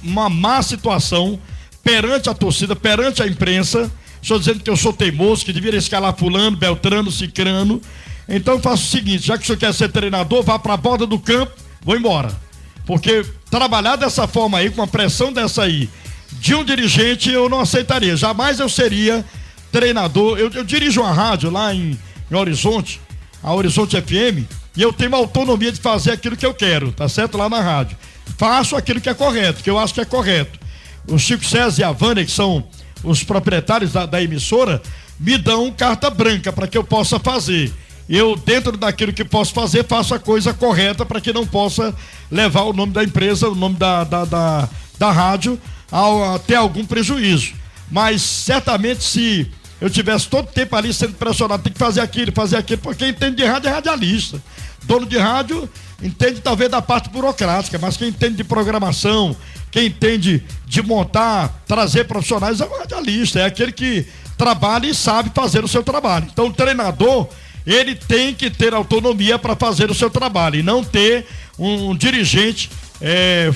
[SPEAKER 3] uma má situação perante a torcida, perante a imprensa, o senhor dizendo que eu sou teimoso, que deveria escalar fulano, beltrano, cicrano. Então eu faço o seguinte, já que o senhor quer ser treinador, vá para a borda do campo, vou embora. Porque trabalhar dessa forma aí, com uma pressão dessa aí, de um dirigente, eu não aceitaria. Jamais eu seria treinador. Eu dirijo uma rádio lá em Horizonte, a Horizonte FM, e eu tenho a autonomia de fazer aquilo que eu quero, tá certo? Lá na rádio. Faço aquilo que é correto, que eu acho que é correto. O Chico César e a Vânia, que são os proprietários da emissora, me dão carta branca para que eu possa fazer. Eu, dentro daquilo que posso fazer, faço a coisa correta para que não possa levar o nome da empresa, o nome da rádio a ter algum prejuízo. Mas certamente, se eu tivesse todo o tempo ali sendo pressionado, tem que fazer aquilo, porque quem entende de rádio é radialista. Dono de rádio entende talvez da parte burocrática, mas quem entende de programação, quem entende de montar, trazer profissionais é o radialista, é aquele que trabalha e sabe fazer o seu trabalho. Então o treinador, ele tem que ter autonomia para fazer o seu trabalho e não ter um dirigente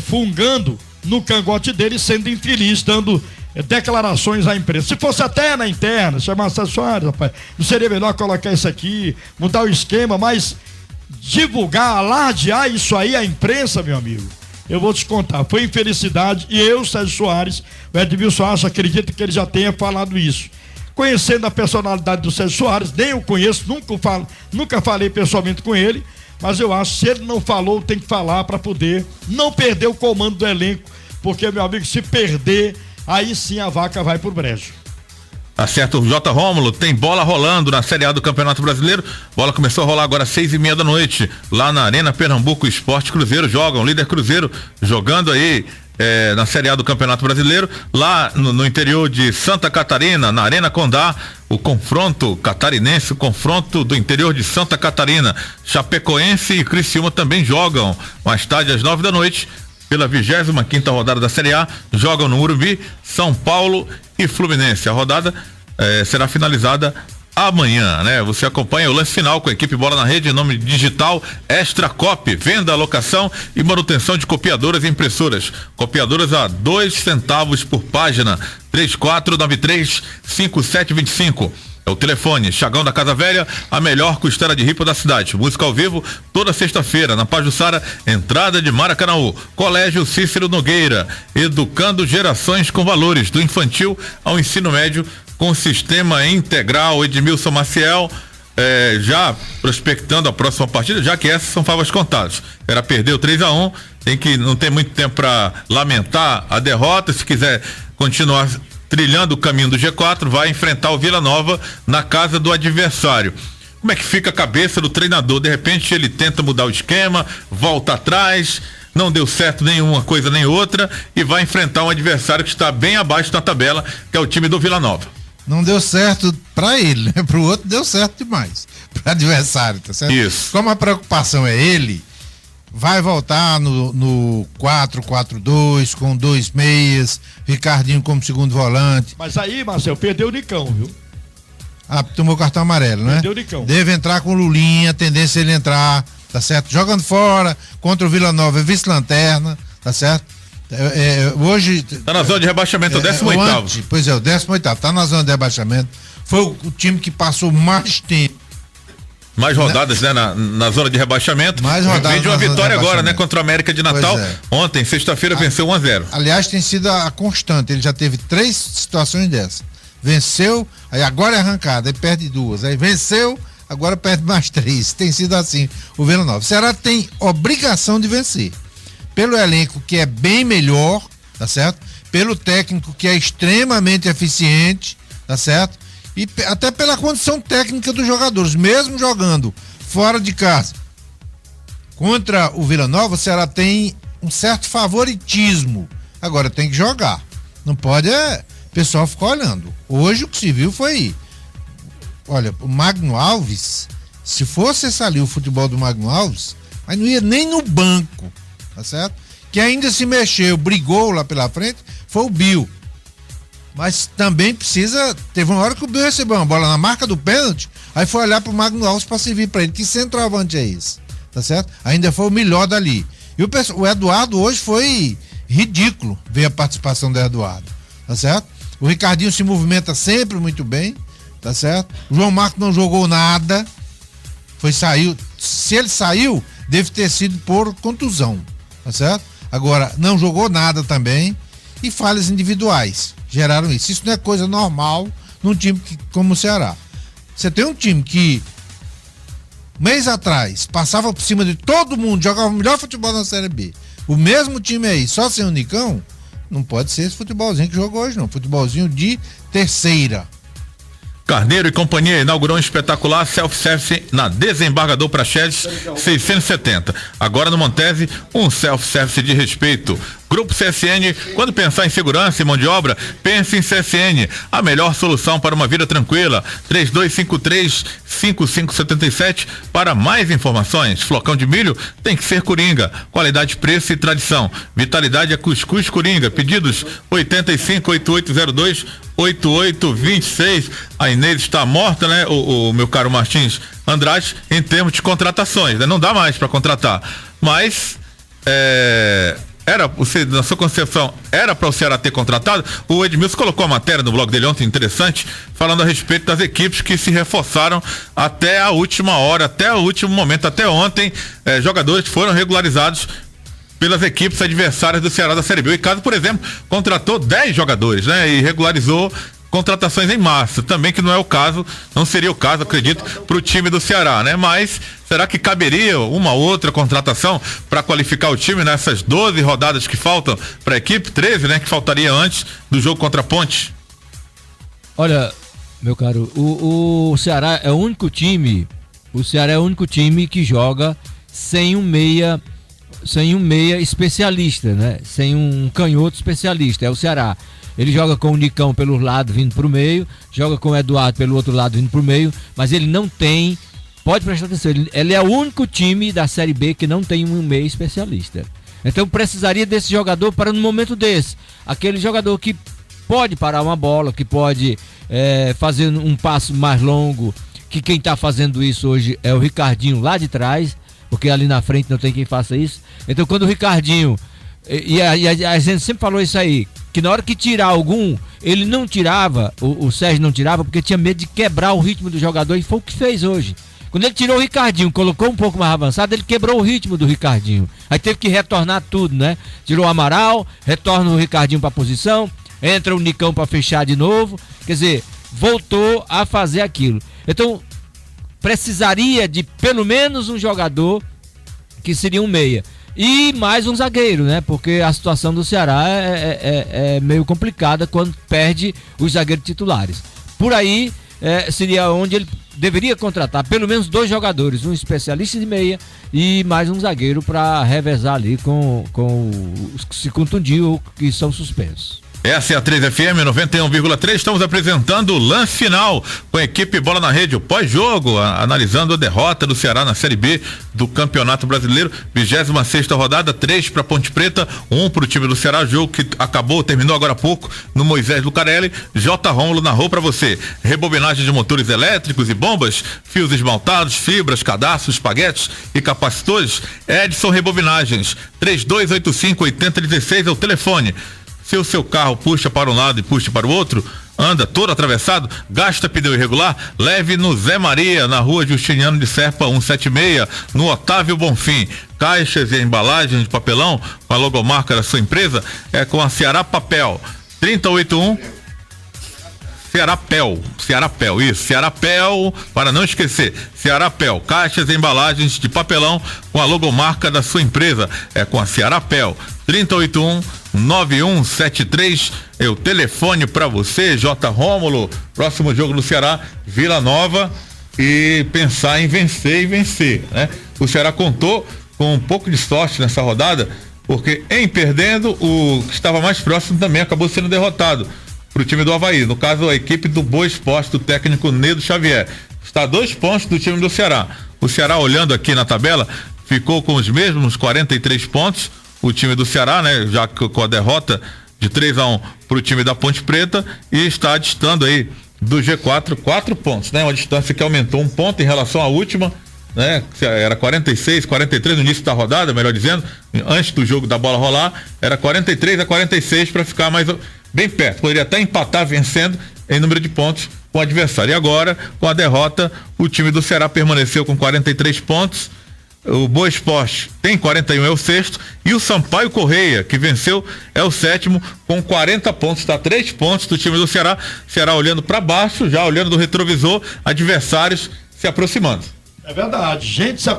[SPEAKER 3] fungando no cangote dele, sendo infeliz, dando declarações à imprensa. Se fosse até na interna, chamar Sérgio Soares, rapaz, não seria melhor colocar isso aqui, mudar o esquema, mas divulgar, alardear isso aí à imprensa, meu amigo, eu vou te contar, foi infelicidade, e eu, Sérgio Soares, o Edmilson Acha, acredito que ele já tenha falado isso. Conhecendo a personalidade do Sérgio Soares, nem eu conheço, nunca falei pessoalmente com ele, mas eu acho que se ele não falou, tem que falar para poder não perder o comando do elenco, porque, meu amigo, se perder, aí sim a vaca vai pro brejo.
[SPEAKER 6] Tá certo, o J. Rômulo, tem bola rolando na Série A do Campeonato Brasileiro. Bola começou a rolar agora às 6:30 da noite, lá na Arena Pernambuco. Esporte Cruzeiro jogam, líder Cruzeiro jogando aí na Série A do Campeonato Brasileiro, lá no interior de Santa Catarina, na Arena Condá, o confronto catarinense, o confronto do interior de Santa Catarina. Chapecoense e Criciúma também jogam mais tarde às 9 da noite. Pela 25ª rodada da Série A, jogam no Morumbi, São Paulo e Fluminense. A rodada será finalizada amanhã, né? Você acompanha o lance final com a equipe Bola na Rede, em nome digital Extra Copy, venda, alocação e manutenção de copiadoras e impressoras. Copiadoras a 2 centavos por página, 3493-5725. É o telefone, Chagão da Casa Velha, a melhor costela de ripa da cidade. Música ao vivo toda sexta-feira, na Pajuçara, entrada de Maracanaú. Colégio Cícero Nogueira, educando gerações com valores, do infantil ao ensino médio, com sistema integral. Edmilson Maciel, já prospectando a próxima partida, já que essas são favas contadas. Era perder o 3-1, não tem muito tempo para lamentar a derrota. Se quiser continuar trilhando o caminho do G4, vai enfrentar o Vila Nova na casa do adversário. Como é que fica a cabeça do treinador? De repente ele tenta mudar o esquema, volta atrás, não deu certo nenhuma coisa nem outra e vai enfrentar um adversário que está bem abaixo da tabela, que é o time do Vila Nova.
[SPEAKER 5] Não deu certo pra ele, né? Pro outro deu certo demais, pro adversário, tá certo?
[SPEAKER 6] Isso.
[SPEAKER 5] Como a preocupação é ele, vai voltar no 4-4-2, com 2 meias, Ricardinho como segundo volante.
[SPEAKER 3] Mas aí, Marcelo, perdeu o Nicão, viu?
[SPEAKER 5] Tomou cartão amarelo, né?
[SPEAKER 3] Perdeu o Nicão.
[SPEAKER 5] Deve entrar com o Lulinha, tendência ele entrar, tá certo? Jogando fora, contra o Vila Nova, vice-lanterna, tá certo? Hoje...
[SPEAKER 6] Tá na zona de rebaixamento, o 18º.
[SPEAKER 5] Pois é, o 18º, tá na zona de rebaixamento. Foi o time que passou mais tempo.
[SPEAKER 6] Mais rodadas, né? Na zona de rebaixamento.
[SPEAKER 5] Mais rodadas.
[SPEAKER 6] Vem de uma vitória agora, né? Contra o América de Natal. Ontem, sexta-feira, venceu 1-0.
[SPEAKER 5] Aliás, tem sido a constante. Ele já teve 3 situações dessas. Venceu, aí agora é arrancada, aí perde 2. Aí venceu, agora perde mais 3. Tem sido assim o Vila Nova. O Ceará tem obrigação de vencer. Pelo elenco que é bem melhor, tá certo? Pelo técnico que é extremamente eficiente, tá certo? E até pela condição técnica dos jogadores, mesmo jogando fora de casa contra o Vila Nova, o Ceará tem um certo favoritismo. Agora tem que jogar. Não pode o pessoal ficar olhando. Hoje o que se viu foi, olha, o Magno Alves, se fosse esse ali o futebol do Magno Alves, mas não ia nem no banco, tá certo? Que ainda se mexeu, brigou lá pela frente, foi o Bill. Mas também teve uma hora que o Bill recebeu uma bola na marca do pênalti, aí foi olhar pro Magno Alves para servir para ele. Que centroavante é esse? Tá certo? Ainda foi o melhor dali. E o Eduardo hoje foi ridículo ver a participação do Eduardo, tá certo? O Ricardinho se movimenta sempre muito bem, tá certo? O João Marcos não jogou nada, saiu. Se ele saiu, deve ter sido por contusão, tá certo? Agora, não jogou nada também, e falhas individuais geraram isso. Isso não é coisa normal num time como o Ceará. Você tem um time que mês atrás passava por cima de todo mundo, jogava o melhor futebol na Série B. O mesmo time aí, só sem o Nicão, não pode ser esse futebolzinho que jogou hoje, não. Futebolzinho de terceira.
[SPEAKER 6] Carneiro e Companhia inaugurou um espetacular self-service na Desembargador Praxedes 670. Agora no Montese, um self-service de respeito. Grupo CSN, quando pensar em segurança e mão de obra, pense em CSN, a melhor solução para uma vida tranquila. 3253-5577. Para mais informações, flocão de milho tem que ser Coringa. Qualidade, preço e tradição. Vitalidade é Cuscuz Coringa. Pedidos 85-8802-8826. A Inês está morta, né, o meu caro Martins Andrade, em termos de contratações, né? Não dá mais para contratar. Mas, na sua concepção, era para o Ceará ter contratado? O Edmilson colocou a matéria no blog dele ontem, interessante, falando a respeito das equipes que se reforçaram até a última hora, até o último momento, até ontem, jogadores que foram regularizados pelas equipes adversárias do Ceará da Série B. O Icasa, por exemplo, contratou 10 jogadores, né? E regularizou contratações em massa, também que não é o caso, não seria o caso, acredito, para o time do Ceará, né? Mas será que caberia uma outra contratação para qualificar o time nessas 12 rodadas que faltam para a equipe? 13, né? Que faltaria antes do jogo contra a Ponte?
[SPEAKER 7] Olha, meu caro, o Ceará é o único time que joga sem um meia especialista, né? Sem um canhoto especialista, é o Ceará. Ele joga com o Nicão pelo lado vindo pro meio, joga com o Eduardo pelo outro lado vindo pro meio, mas ele não tem, pode prestar atenção, ele é o único time da Série B que não tem um meia especialista. Então precisaria desse jogador para no momento desse, aquele jogador que pode parar uma bola, que pode fazer um passo mais longo, que quem está fazendo isso hoje é o Ricardinho lá de trás, porque ali na frente não tem quem faça isso. Então quando o Ricardinho, e a gente sempre falou isso aí, que na hora que tirar algum, ele não tirava, o Sérgio não tirava, porque tinha medo de quebrar o ritmo do jogador, e foi o que fez hoje. Quando ele tirou o Ricardinho, colocou um pouco mais avançado, ele quebrou o ritmo do Ricardinho. Aí teve que retornar tudo, né? Tirou o Amaral, retorna o Ricardinho pra posição, entra o Nicão pra fechar de novo, quer dizer, voltou a fazer aquilo. Então, precisaria de pelo menos um jogador que seria um meia. E mais um zagueiro, né? Porque a situação do Ceará é meio complicada quando perde os zagueiros titulares. Por aí seria onde ele deveria contratar pelo menos 2 jogadores, um especialista de meia e mais um zagueiro para revezar ali com os que se contundiu ou que são suspensos.
[SPEAKER 6] Essa é a 3FM 91,3. Estamos apresentando o lance final com a equipe Bola na Rede, o pós-jogo, analisando a derrota do Ceará na Série B do Campeonato Brasileiro, 26ª rodada, 3 para Ponte Preta, 1 para o time do Ceará, jogo que terminou agora há pouco no Moisés Lucarelli. J. Rômulo narrou para você. Rebobinagem de motores elétricos e bombas, fios esmaltados, fibras, cadastros, espaguetes e capacitores. Edson Rebobinagens, 3285-8016 é o telefone. Se o seu carro puxa para um lado e puxa para o outro, anda todo atravessado, gasta pneu irregular, leve no Zé Maria, na rua Justiniano de Serpa 176, no Otávio Bonfim. Caixas e embalagens de papelão com a logomarca da sua empresa é com a Ceará Papel. 3081 Cearapel, isso, Cearapel, para não esquecer, Cearapel, caixas e embalagens de papelão com a logomarca da sua empresa, é com a Cearapel. 3081-9173 é o telefone para você, J. Rômulo. Próximo jogo do Ceará, Vila Nova, e pensar em vencer, né? O Ceará contou com um pouco de sorte nessa rodada, porque em perdendo, o que estava mais próximo também acabou sendo derrotado para o time do Avaí. No caso, a equipe do Boa Esporte, do técnico Nedo Xavier. Está a 2 pontos do time do Ceará. O Ceará, olhando aqui na tabela, ficou com os mesmos 43 pontos. O time do Ceará, né, já com a derrota de 3-1 para o time da Ponte Preta, e está distando aí do G4 4 pontos, né? Uma distância que aumentou 1 ponto em relação à última, né? Era 46, 43 no início da rodada, melhor dizendo, antes do jogo da bola rolar, era 43-46 para ficar mais bem perto. Poderia até empatar vencendo em número de pontos com o adversário. E agora, com a derrota, o time do Ceará permaneceu com 43 pontos. O Boa Esporte tem 41, é o 6º, e o Sampaio Correia, que venceu, é o 7º com 40 pontos, está a 3 pontos do time do Ceará. Ceará olhando para baixo, já olhando do retrovisor, adversários se aproximando.
[SPEAKER 3] É verdade, gente se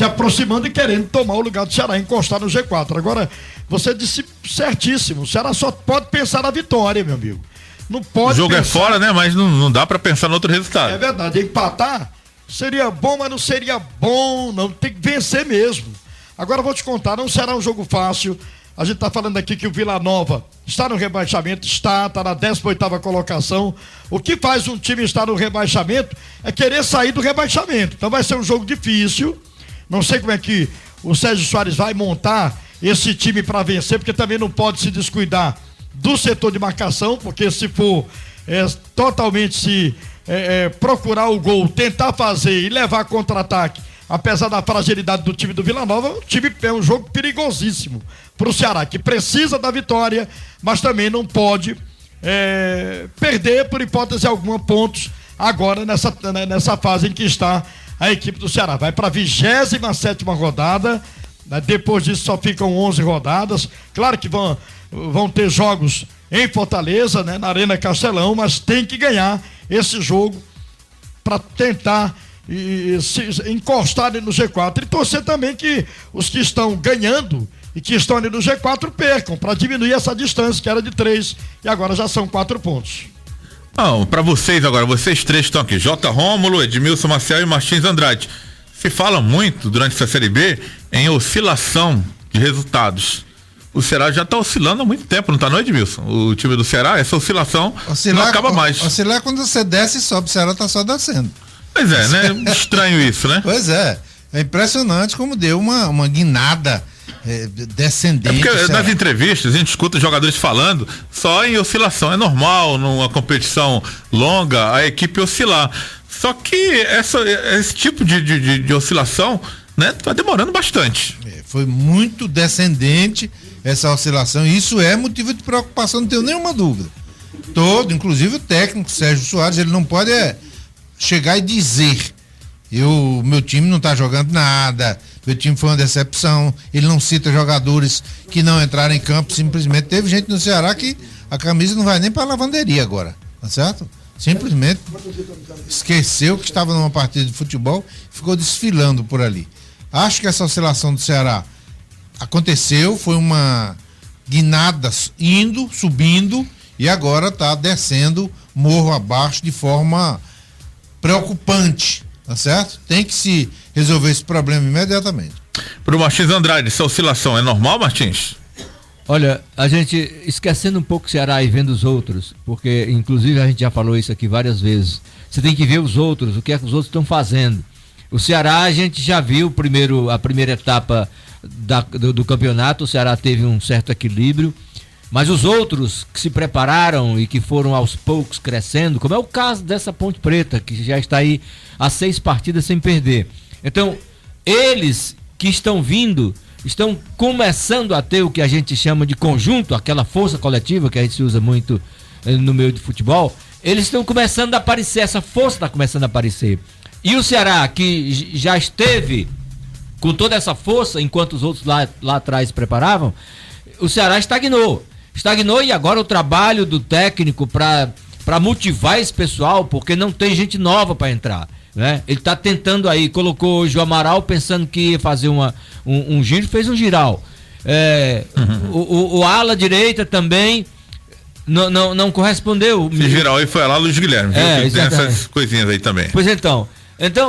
[SPEAKER 3] aproximando e querendo tomar o lugar do Ceará, encostar no G4. Agora, você disse certíssimo, o Ceará só pode pensar na vitória, meu amigo. Não pode.
[SPEAKER 6] O jogo
[SPEAKER 3] pensar...
[SPEAKER 6] é fora, né? Mas não dá para pensar no outro resultado.
[SPEAKER 3] É verdade, empatar seria bom, mas não seria bom, não, tem que vencer mesmo. Agora eu vou te contar, não será um jogo fácil. A gente tá falando aqui que o Vila Nova está no rebaixamento, está na 18ª colocação. O que faz um time estar no rebaixamento é querer sair do rebaixamento. Então vai ser um jogo difícil. Não sei como é que o Sérgio Soares vai montar esse time para vencer, porque também não pode se descuidar do setor de marcação, porque se for totalmente procurar o gol, tentar fazer e levar contra-ataque, apesar da fragilidade do time do Vila Nova, é um jogo perigosíssimo para o Ceará, que precisa da vitória, mas também não pode perder, por hipótese alguma, pontos agora nessa fase em que está a equipe do Ceará. Vai para a 27ª rodada, né? Depois disso só ficam 11 rodadas. Claro que vão ter jogos em Fortaleza, né, na Arena Castelão, mas tem que ganhar esse jogo para tentar se encostar ali no G4 e torcer também que os que estão ganhando e que estão ali no G4 percam, para diminuir essa distância que era de 3 e agora já são 4 pontos.
[SPEAKER 6] Não, para vocês agora, vocês 3 estão aqui, J. Rômulo, Edmilson Maciel e Martins Andrade. Se fala muito durante essa Série B em oscilação de resultados. O Ceará já está oscilando há muito tempo, não está, não, Edmilson? O time do Ceará, essa oscilação não acaba mais.
[SPEAKER 5] Oscilar é quando você desce e sobe, o Ceará está só descendo.
[SPEAKER 6] Pois é, né? Estranho isso, né?
[SPEAKER 5] Pois é. É impressionante como deu uma guinada descendente.
[SPEAKER 6] É porque nas entrevistas a gente escuta jogadores falando só em oscilação. É normal numa competição longa a equipe oscilar. Só que esse tipo de oscilação, né, tá demorando bastante.
[SPEAKER 5] Foi muito descendente essa oscilação, e isso é motivo de preocupação, não tenho nenhuma dúvida. Inclusive o técnico Sérgio Soares, ele não pode chegar e dizer: meu time não tá jogando nada, meu time foi uma decepção. Ele não cita jogadores que não entraram em campo, simplesmente teve gente no Ceará que a camisa não vai nem para lavanderia agora, tá certo? Simplesmente esqueceu que estava numa partida de futebol, ficou desfilando por ali. Acho que essa oscilação do Ceará aconteceu, foi uma guinada subindo, e agora está descendo morro abaixo de forma preocupante, tá certo? Tem que se resolver esse problema imediatamente.
[SPEAKER 6] Para o Martins Andrade, essa oscilação é normal, Martins?
[SPEAKER 7] Olha, a gente esquecendo um pouco o Ceará e vendo os outros, porque inclusive a gente já falou isso aqui várias vezes, você tem que ver os outros, o que é que os outros estão fazendo. O Ceará, a gente já viu a primeira etapa do campeonato, o Ceará teve um certo equilíbrio, mas os outros que se prepararam e que foram aos poucos crescendo, como é o caso dessa Ponte Preta, que já está aí há 6 partidas sem perder. Então, eles que estão vindo, estão começando a ter o que a gente chama de conjunto, aquela força coletiva que a gente usa muito no meio de futebol. Eles estão começando a aparecer, essa força está começando a aparecer. E o Ceará, que já esteve com toda essa força, enquanto os outros lá atrás se preparavam, o Ceará estagnou, e agora o trabalho do técnico para motivar esse pessoal, porque não tem gente nova para entrar, né? Ele está tentando aí, colocou hoje o Amaral pensando que ia fazer um giro, fez um giral. O ala direita também não correspondeu.
[SPEAKER 6] Esse giral aí foi lá Luiz Guilherme, viu? Tem essas coisinhas aí também.
[SPEAKER 7] Pois então,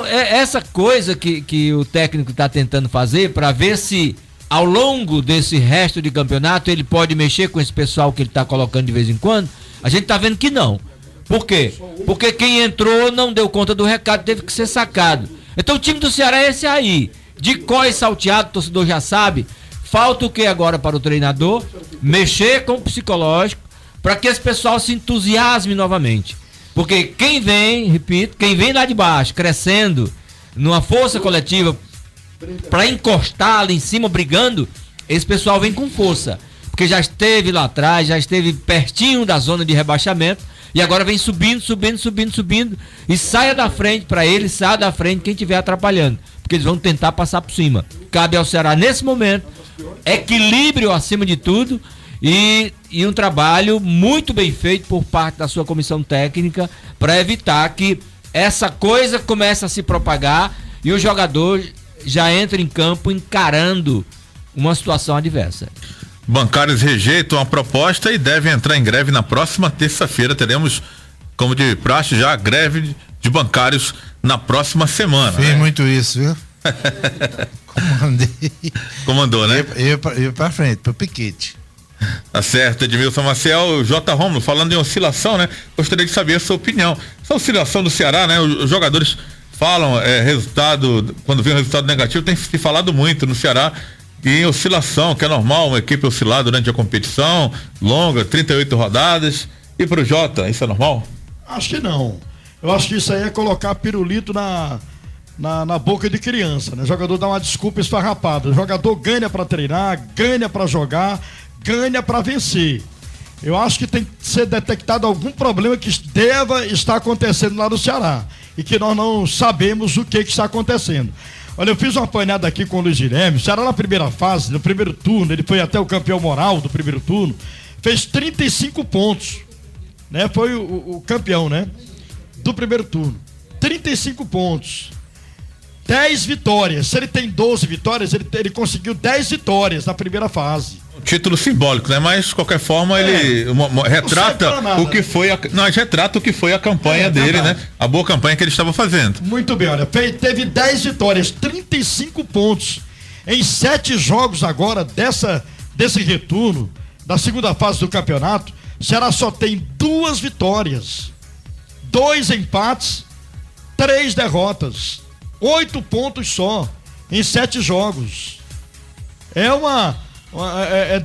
[SPEAKER 7] essa coisa que o técnico está tentando fazer para ver se ao longo desse resto de campeonato, ele pode mexer com esse pessoal que ele está colocando de vez em quando? A gente está vendo que não. Por quê? Porque quem entrou não deu conta do recado, teve que ser sacado. Então o time do Ceará é esse aí. De có e salteado, o torcedor já sabe. Falta o que agora para o treinador? Mexer com o psicológico para que esse pessoal se entusiasme novamente. Porque quem vem, repito, quem vem lá de baixo, crescendo, numa força coletiva, para encostar ali em cima, brigando, esse pessoal vem com força. Porque já esteve lá atrás, já esteve pertinho da zona de rebaixamento, e agora vem subindo. E saia da frente para eles, saia da frente quem estiver atrapalhando. Porque eles vão tentar passar por cima. Cabe ao Ceará, nesse momento, equilíbrio acima de tudo e um trabalho muito bem feito por parte da sua comissão técnica para evitar que essa coisa comece a se propagar e o jogador já entra em campo encarando uma situação adversa.
[SPEAKER 6] Bancários rejeitam a proposta e devem entrar em greve na próxima terça-feira. Teremos, como de praxe, já a greve de bancários na próxima semana.
[SPEAKER 5] Fiz muito isso, viu?
[SPEAKER 6] Comandou, né?
[SPEAKER 5] Eu pra frente, pro piquete.
[SPEAKER 6] Tá certo, Edmilson Maciel. J. Romulo, falando em oscilação, né? Gostaria de saber a sua opinião. Essa oscilação do Ceará, né? Os jogadores falam, resultado, quando vem um resultado negativo, tem se falado muito no Ceará em oscilação, que é normal uma equipe oscilar durante a competição longa, 38 rodadas. E pro Jota, isso é normal?
[SPEAKER 3] Acho que não. Eu acho que isso aí é colocar pirulito na boca de criança, né? O jogador dá uma desculpa esfarrapada. O jogador ganha para treinar, ganha para jogar, ganha para vencer. Eu acho que tem que ser detectado algum problema que deva estar acontecendo lá no Ceará e que nós não sabemos o que está acontecendo. Olha, eu fiz uma apanhada aqui com o Luiz Guilherme. O Ceará na primeira fase, no primeiro turno, ele foi até o campeão moral do primeiro turno, fez 35 pontos, né? Foi o campeão, né? Do primeiro turno. 35 pontos. 10 vitórias. Se ele tem 12 vitórias, ele conseguiu 10 vitórias na primeira fase.
[SPEAKER 6] Título simbólico, né? Mas de qualquer forma ele retrata o que foi retrata o que foi a campanha dele, né? A boa campanha que ele estava fazendo.
[SPEAKER 3] Muito bem, olha, teve 10 vitórias, 35 pontos em 7 jogos agora desse retorno da segunda fase do campeonato. O Ceará só tem 2 vitórias, 2 empates, 3 derrotas, 8 pontos só em 7 jogos.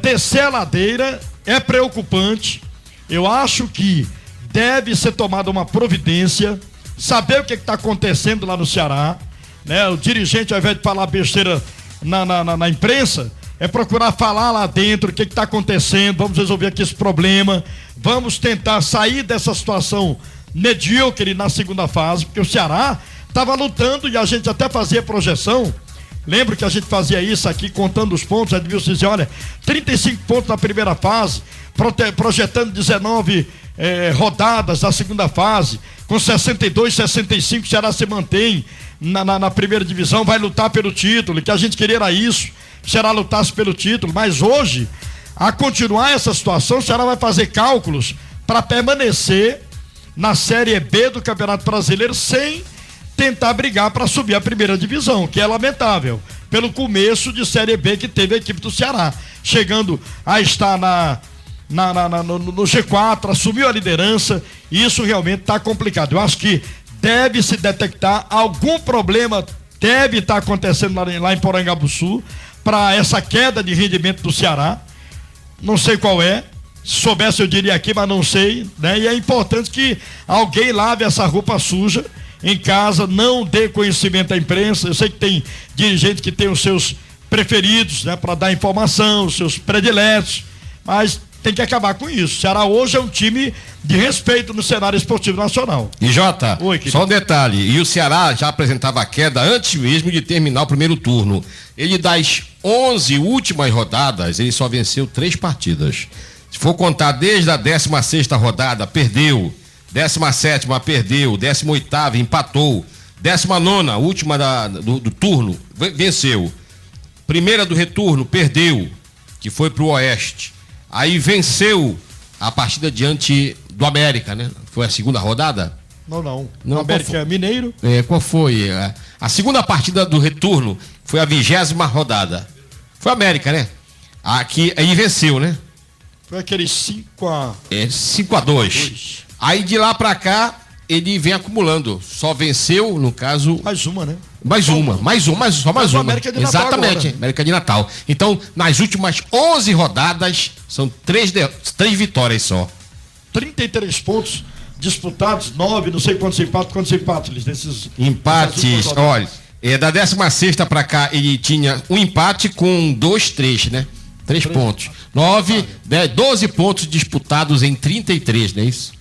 [SPEAKER 3] Descer a ladeira é preocupante. Eu acho que deve ser tomada uma providência, saber o que está acontecendo lá no Ceará, né? O dirigente, ao invés de falar besteira na imprensa, é procurar falar lá dentro o que está acontecendo. Vamos resolver aqui esse problema, vamos tentar sair dessa situação medíocre na segunda fase, porque o Ceará estava lutando e a gente até fazia projeção. Lembro que a gente fazia isso aqui, contando os pontos. Edmilson dizia, olha, 35 pontos na primeira fase, projetando 19 rodadas da segunda fase, com 62, 65, o Ceará se mantém na primeira divisão, vai lutar pelo título, que a gente queria era isso, o Ceará lutasse pelo título. Mas hoje, a continuar essa situação, o Ceará vai fazer cálculos para permanecer na Série B do Campeonato Brasileiro sem tentar brigar para subir a primeira divisão, que é lamentável, pelo começo de Série B que teve a equipe do Ceará, chegando a estar no G4, assumiu a liderança, e isso realmente está complicado. Eu acho que deve se detectar algum problema, deve estar acontecendo lá em Porangabuçu, para essa queda de rendimento do Ceará. Não sei qual é, se soubesse eu diria aqui, mas não sei, né? E é importante que alguém lave essa roupa suja em casa, não dê conhecimento à imprensa. Eu sei que tem dirigente que tem os seus preferidos, né, para dar informação, os seus prediletos, mas tem que acabar com isso. O Ceará hoje é um time de respeito no cenário esportivo nacional.
[SPEAKER 2] E Jota, só um detalhe, e o Ceará já apresentava a queda antes mesmo de terminar o primeiro turno. Ele, das 11 últimas rodadas, ele só venceu 3 partidas. Se for contar desde a 16ª rodada, perdeu. 17ª perdeu, 18ª empatou, 19ª, última do turno, venceu. Primeira do retorno, perdeu, que foi pro Oeste. Aí venceu a partida diante do América, né? Foi a segunda rodada?
[SPEAKER 3] Não. O América Mineiro.
[SPEAKER 2] Qual foi? A segunda partida do retorno foi a 20ª rodada. Foi o América, né? Aqui, aí venceu, né?
[SPEAKER 3] Foi aquele 5-2.
[SPEAKER 2] 5-2. Aí de lá pra cá, ele vem acumulando. Só venceu, no caso.
[SPEAKER 3] Mais uma, né?
[SPEAKER 2] Só mais uma.
[SPEAKER 3] América de Natal.
[SPEAKER 2] Exatamente,
[SPEAKER 3] agora.
[SPEAKER 2] América de Natal. Então, nas últimas 11 rodadas, são 3 vitórias só.
[SPEAKER 3] 33 pontos disputados, 9, não sei quantos empates eles nesses.
[SPEAKER 2] Empates, olha, da 16ª pra cá, ele tinha um empate com 2-3, né? 3 pontos. 9, 12 pontos disputados em 33, não é isso?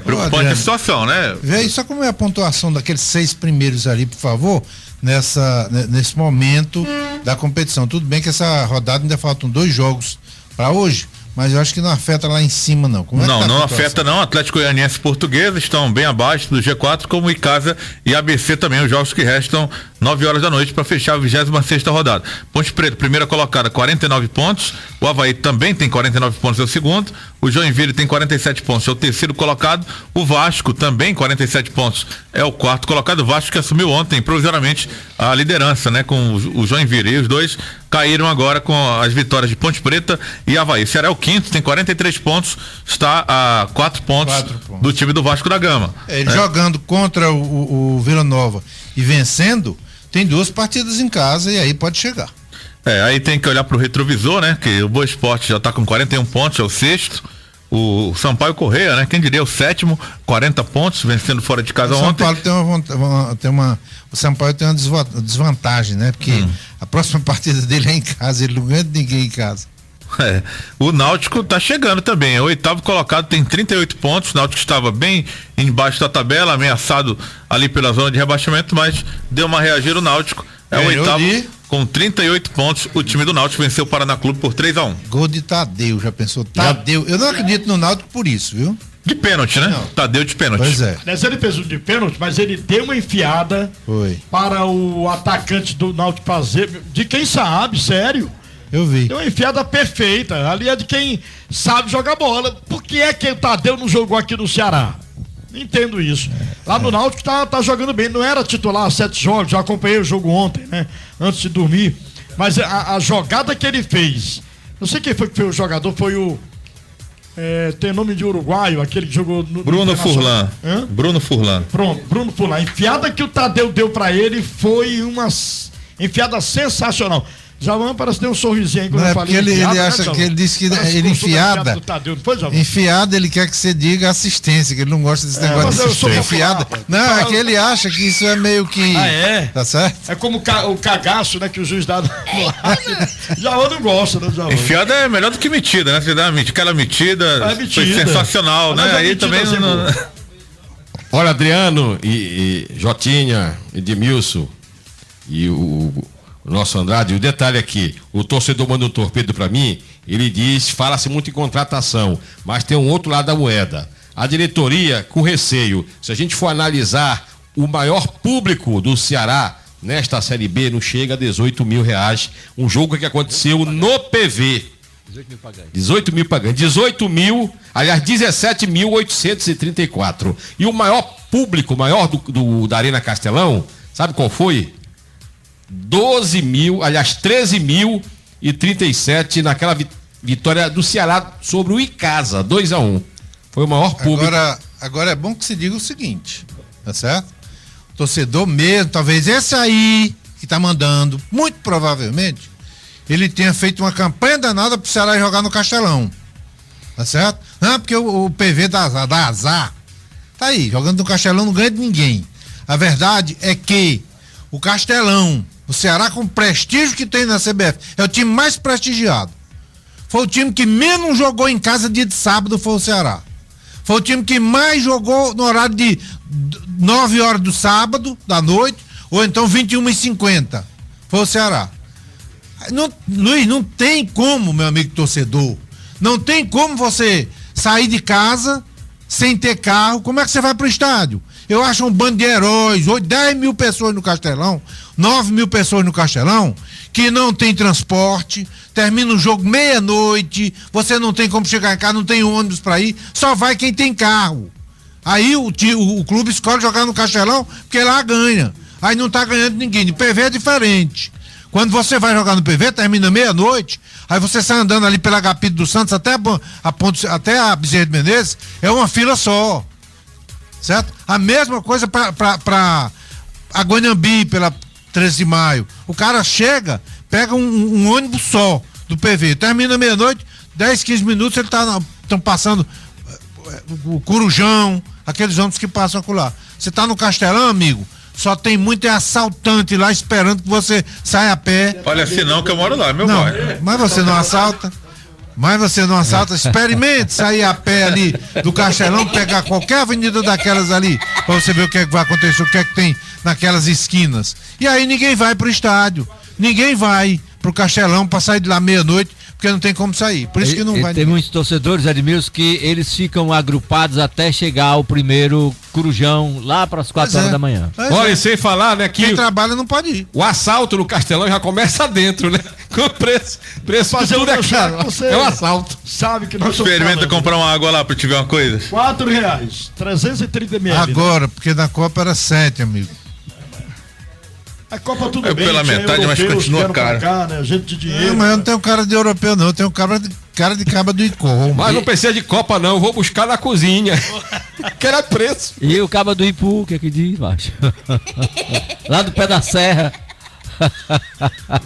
[SPEAKER 6] Preocupante a situação, né?
[SPEAKER 5] Vê aí só como é a pontuação daqueles 6 primeiros ali, por favor, nesse momento da competição. Tudo bem que essa rodada ainda faltam 2 jogos para hoje, mas eu acho que não afeta lá em cima, não. Como
[SPEAKER 6] não afeta não. Atlético Goianiense e Portuguesa estão bem abaixo do G4, como Icasa e ABC também, os jogos que restam 9 horas da noite para fechar a 26ª rodada. Ponte Preta, primeira colocada, 49 pontos. O Avaí também tem 49 pontos, é o segundo. O Joinville tem 47 pontos, é o terceiro colocado. O Vasco também 47 pontos, é o quarto colocado. O Vasco que assumiu ontem provisoriamente a liderança, né, com o Joinville. E os dois caíram agora com as vitórias de Ponte Preta e Avaí. Ceará é o quinto, tem 43 pontos, está a 4 pontos do time do Vasco da Gama.
[SPEAKER 5] Ele jogando contra o Vila Nova e vencendo, tem 2 partidas em casa e aí pode chegar.
[SPEAKER 6] Aí tem que olhar pro retrovisor, né? Que o Boa Esporte já tá com 41 pontos, é o sexto. O Sampaio Correia, né? Quem diria o sétimo, 40 pontos, vencendo fora de casa ontem. O Sampaio tem uma desvantagem, né? Porque a próxima partida dele é em casa, ele não ganha de ninguém em casa. O Náutico tá chegando também, é o 8º colocado, tem 38 pontos. O Náutico estava bem embaixo da tabela, ameaçado ali pela zona de rebaixamento, mas deu uma reagir o Náutico. É o 8º com 38 pontos. O time do Náutico venceu o Paraná Clube por 3-1.
[SPEAKER 5] Gol de Tadeu, já pensou? Tadeu, eu não acredito no Náutico por isso, viu?
[SPEAKER 6] De pênalti, né?
[SPEAKER 5] Não.
[SPEAKER 6] Tadeu de pênalti.
[SPEAKER 5] Pois é.
[SPEAKER 3] Mas ele fez um de pênalti, mas ele deu uma enfiada para o atacante do Náutico fazer, de quem sabe, sério.
[SPEAKER 5] Eu vi.
[SPEAKER 3] Deu uma enfiada perfeita. Ali é de quem sabe jogar bola. Por que é que o Tadeu não jogou aqui no Ceará? Não entendo isso. Lá no Náutico tá jogando bem. Não era titular há 7 jogos. Já acompanhei o jogo ontem, né? Antes de dormir. Mas a jogada que ele fez. Não sei quem foi que foi o jogador. Foi o. Tem nome de uruguaio, aquele que jogou no.
[SPEAKER 6] Bruno Furlan. Bruno Furlan.
[SPEAKER 3] Pronto, Bruno Furlan. A enfiada que o Tadeu deu pra ele foi uma enfiada sensacional. Javan parece que tem um sorrisinho aí quando eu falei.
[SPEAKER 5] Ele acha que ele disse que ele enfiada. Enfiada, ele quer que você diga assistência, que ele não gosta desse negócio de assistência. Enfiada. Não, é que ele acha que isso é meio que. Tá certo?
[SPEAKER 3] É como o cagaço, né, que o juiz dá no ar. Javan não gosta, né, Javan?
[SPEAKER 6] Enfiada é melhor do que metida, né? Você dá aquela metida. Foi sensacional, né? Aí também.
[SPEAKER 2] Olha, Adriano e Jotinha, Edmilson e o nosso Andrade, o detalhe aqui, o torcedor manda um torpedo pra mim, ele diz, fala-se muito em contratação, mas tem um outro lado da moeda. A diretoria, com receio, se a gente for analisar o maior público do Ceará nesta Série B, não chega a 18 mil reais, um jogo que aconteceu no PV. 18 mil pagantes. 17.834. E o maior público, maior da Arena Castelão, sabe qual foi? 13.037 naquela vitória do Ceará sobre o Icasa, 2-1. Foi o maior público.
[SPEAKER 5] Agora é bom que se diga o seguinte, tá certo? O torcedor mesmo, talvez esse aí que tá mandando, muito provavelmente, ele tenha feito uma campanha danada pro Ceará jogar no Castelão, tá certo? Não, porque o PV dá azar. Tá aí, jogando no Castelão não ganha de ninguém. A verdade é que o Castelão, o Ceará com o prestígio que tem na CBF, é o time mais prestigiado. Foi o time que menos jogou em casa dia de sábado, foi o Ceará. Foi o time que mais jogou no horário de 9 horas do sábado, da noite, ou então 21h50. Foi o Ceará. Luiz, não tem como, meu amigo torcedor, não tem como você sair de casa sem ter carro. Como é que você vai pro estádio? Eu acho um bando de heróis, 10 mil pessoas no Castelão, 9 mil pessoas no Castelão, que não tem transporte, termina o jogo meia-noite, você não tem como chegar em casa, não tem ônibus para ir, só vai quem tem carro. Aí o clube escolhe jogar no Castelão, porque lá ganha. Aí não tá ganhando ninguém. De PV é diferente. Quando você vai jogar no PV, termina meia-noite, aí você sai andando ali pela Agapito dos Santos até a Bezerra de Menezes, é uma fila só. Certo? A mesma coisa para a Guanhambi, pela 13 de maio. O cara chega, pega um ônibus só do PV, termina meia-noite, 10, 15 minutos ele estão passando o Corujão, aqueles ônibus que passam acolá. Você tá no Castelão, amigo, só tem muito assaltante lá esperando que você saia a pé.
[SPEAKER 6] Olha, assim não que eu moro lá, meu
[SPEAKER 5] não,
[SPEAKER 6] pai.
[SPEAKER 5] Mas você não assalta. Experimente sair a pé ali do Castelão, pegar qualquer avenida daquelas ali, pra você ver o que é que vai acontecer, o que é que tem naquelas esquinas. E aí ninguém vai pro estádio, ninguém vai pro Castelão pra sair de lá meia-noite, porque não tem como sair. Por isso que não vai.
[SPEAKER 7] Tem muitos torcedores, Edmilson, que eles ficam agrupados até chegar ao primeiro Corujão, lá para as 4 horas da manhã.
[SPEAKER 2] Olha, sem falar, né, que
[SPEAKER 5] quem trabalha não pode ir.
[SPEAKER 2] o assalto no Castelão já começa dentro, né? Com o preço
[SPEAKER 3] Fazer
[SPEAKER 2] de tudo é caro.
[SPEAKER 3] você
[SPEAKER 2] É um assalto.
[SPEAKER 3] sabe que nós estamos
[SPEAKER 6] Experimenta
[SPEAKER 3] falando.
[SPEAKER 6] comprar uma água lá pra te ver uma coisa.
[SPEAKER 3] R$4, 330 ml.
[SPEAKER 5] Agora, porque na Copa era 7, amigo.
[SPEAKER 3] A Copa tudo
[SPEAKER 6] É
[SPEAKER 3] bem,
[SPEAKER 6] pela
[SPEAKER 3] tinha
[SPEAKER 6] metade, mas
[SPEAKER 3] europeus
[SPEAKER 6] continua
[SPEAKER 3] que vieram pra
[SPEAKER 6] caro.
[SPEAKER 3] cá, né? Gente de dinheiro.
[SPEAKER 5] Mas eu não tenho cara de europeu, não. Eu tenho cara de caba do Icom.
[SPEAKER 2] Mas não precisa de Copa, não. Eu vou buscar na cozinha. Que era preço.
[SPEAKER 7] E o cabo do Ipu, o que é que diz, macho? Lá do pé da serra.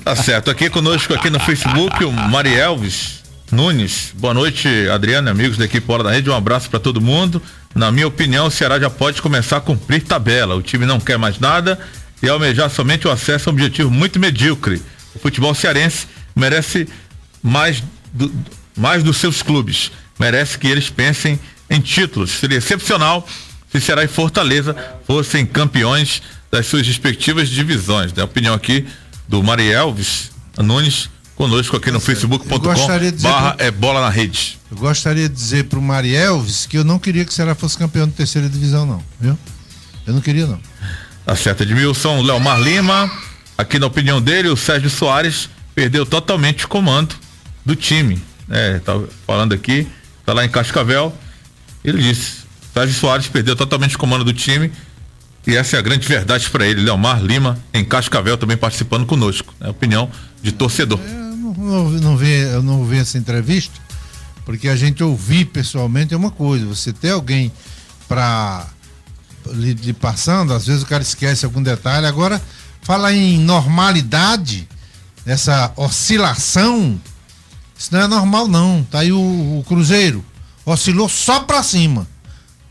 [SPEAKER 6] Tá certo. Aqui conosco, aqui no Facebook, o Marielves Nunes. Boa noite, Adriano, amigos da equipe Bola da Rede. Um abraço para todo mundo. Na minha opinião, o Ceará já pode começar a cumprir tabela. O time não quer mais nada e almejar somente o acesso a um objetivo muito medíocre. O futebol cearense merece mais dos seus clubes. Merece que eles pensem em títulos. Seria excepcional se Ceará e Fortaleza fossem campeões das suas respectivas divisões. A opinião aqui do Marielves Nunes, conosco aqui no facebook.com/bola na rede.
[SPEAKER 5] Eu gostaria de dizer pro Marielves que eu não queria que o Ceará fosse campeão de terceira divisão, não, viu? Eu não queria, não.
[SPEAKER 6] Tá certo, Edmilson. Leomar Lima, aqui na opinião dele, o Sérgio Soares perdeu totalmente o comando do time. Tá falando aqui, tá lá em Cascavel, ele disse, Sérgio Soares perdeu totalmente o comando do time e essa é a grande verdade para ele. Leomar Lima, em Cascavel, também participando conosco, é a opinião de torcedor.
[SPEAKER 5] Eu não vi essa entrevista, porque a gente ouvir pessoalmente é uma coisa, você ter alguém para lhe passando, às vezes o cara esquece algum detalhe. Agora, falar em normalidade, essa oscilação, isso não é normal, não. Tá aí o Cruzeiro, oscilou só pra cima,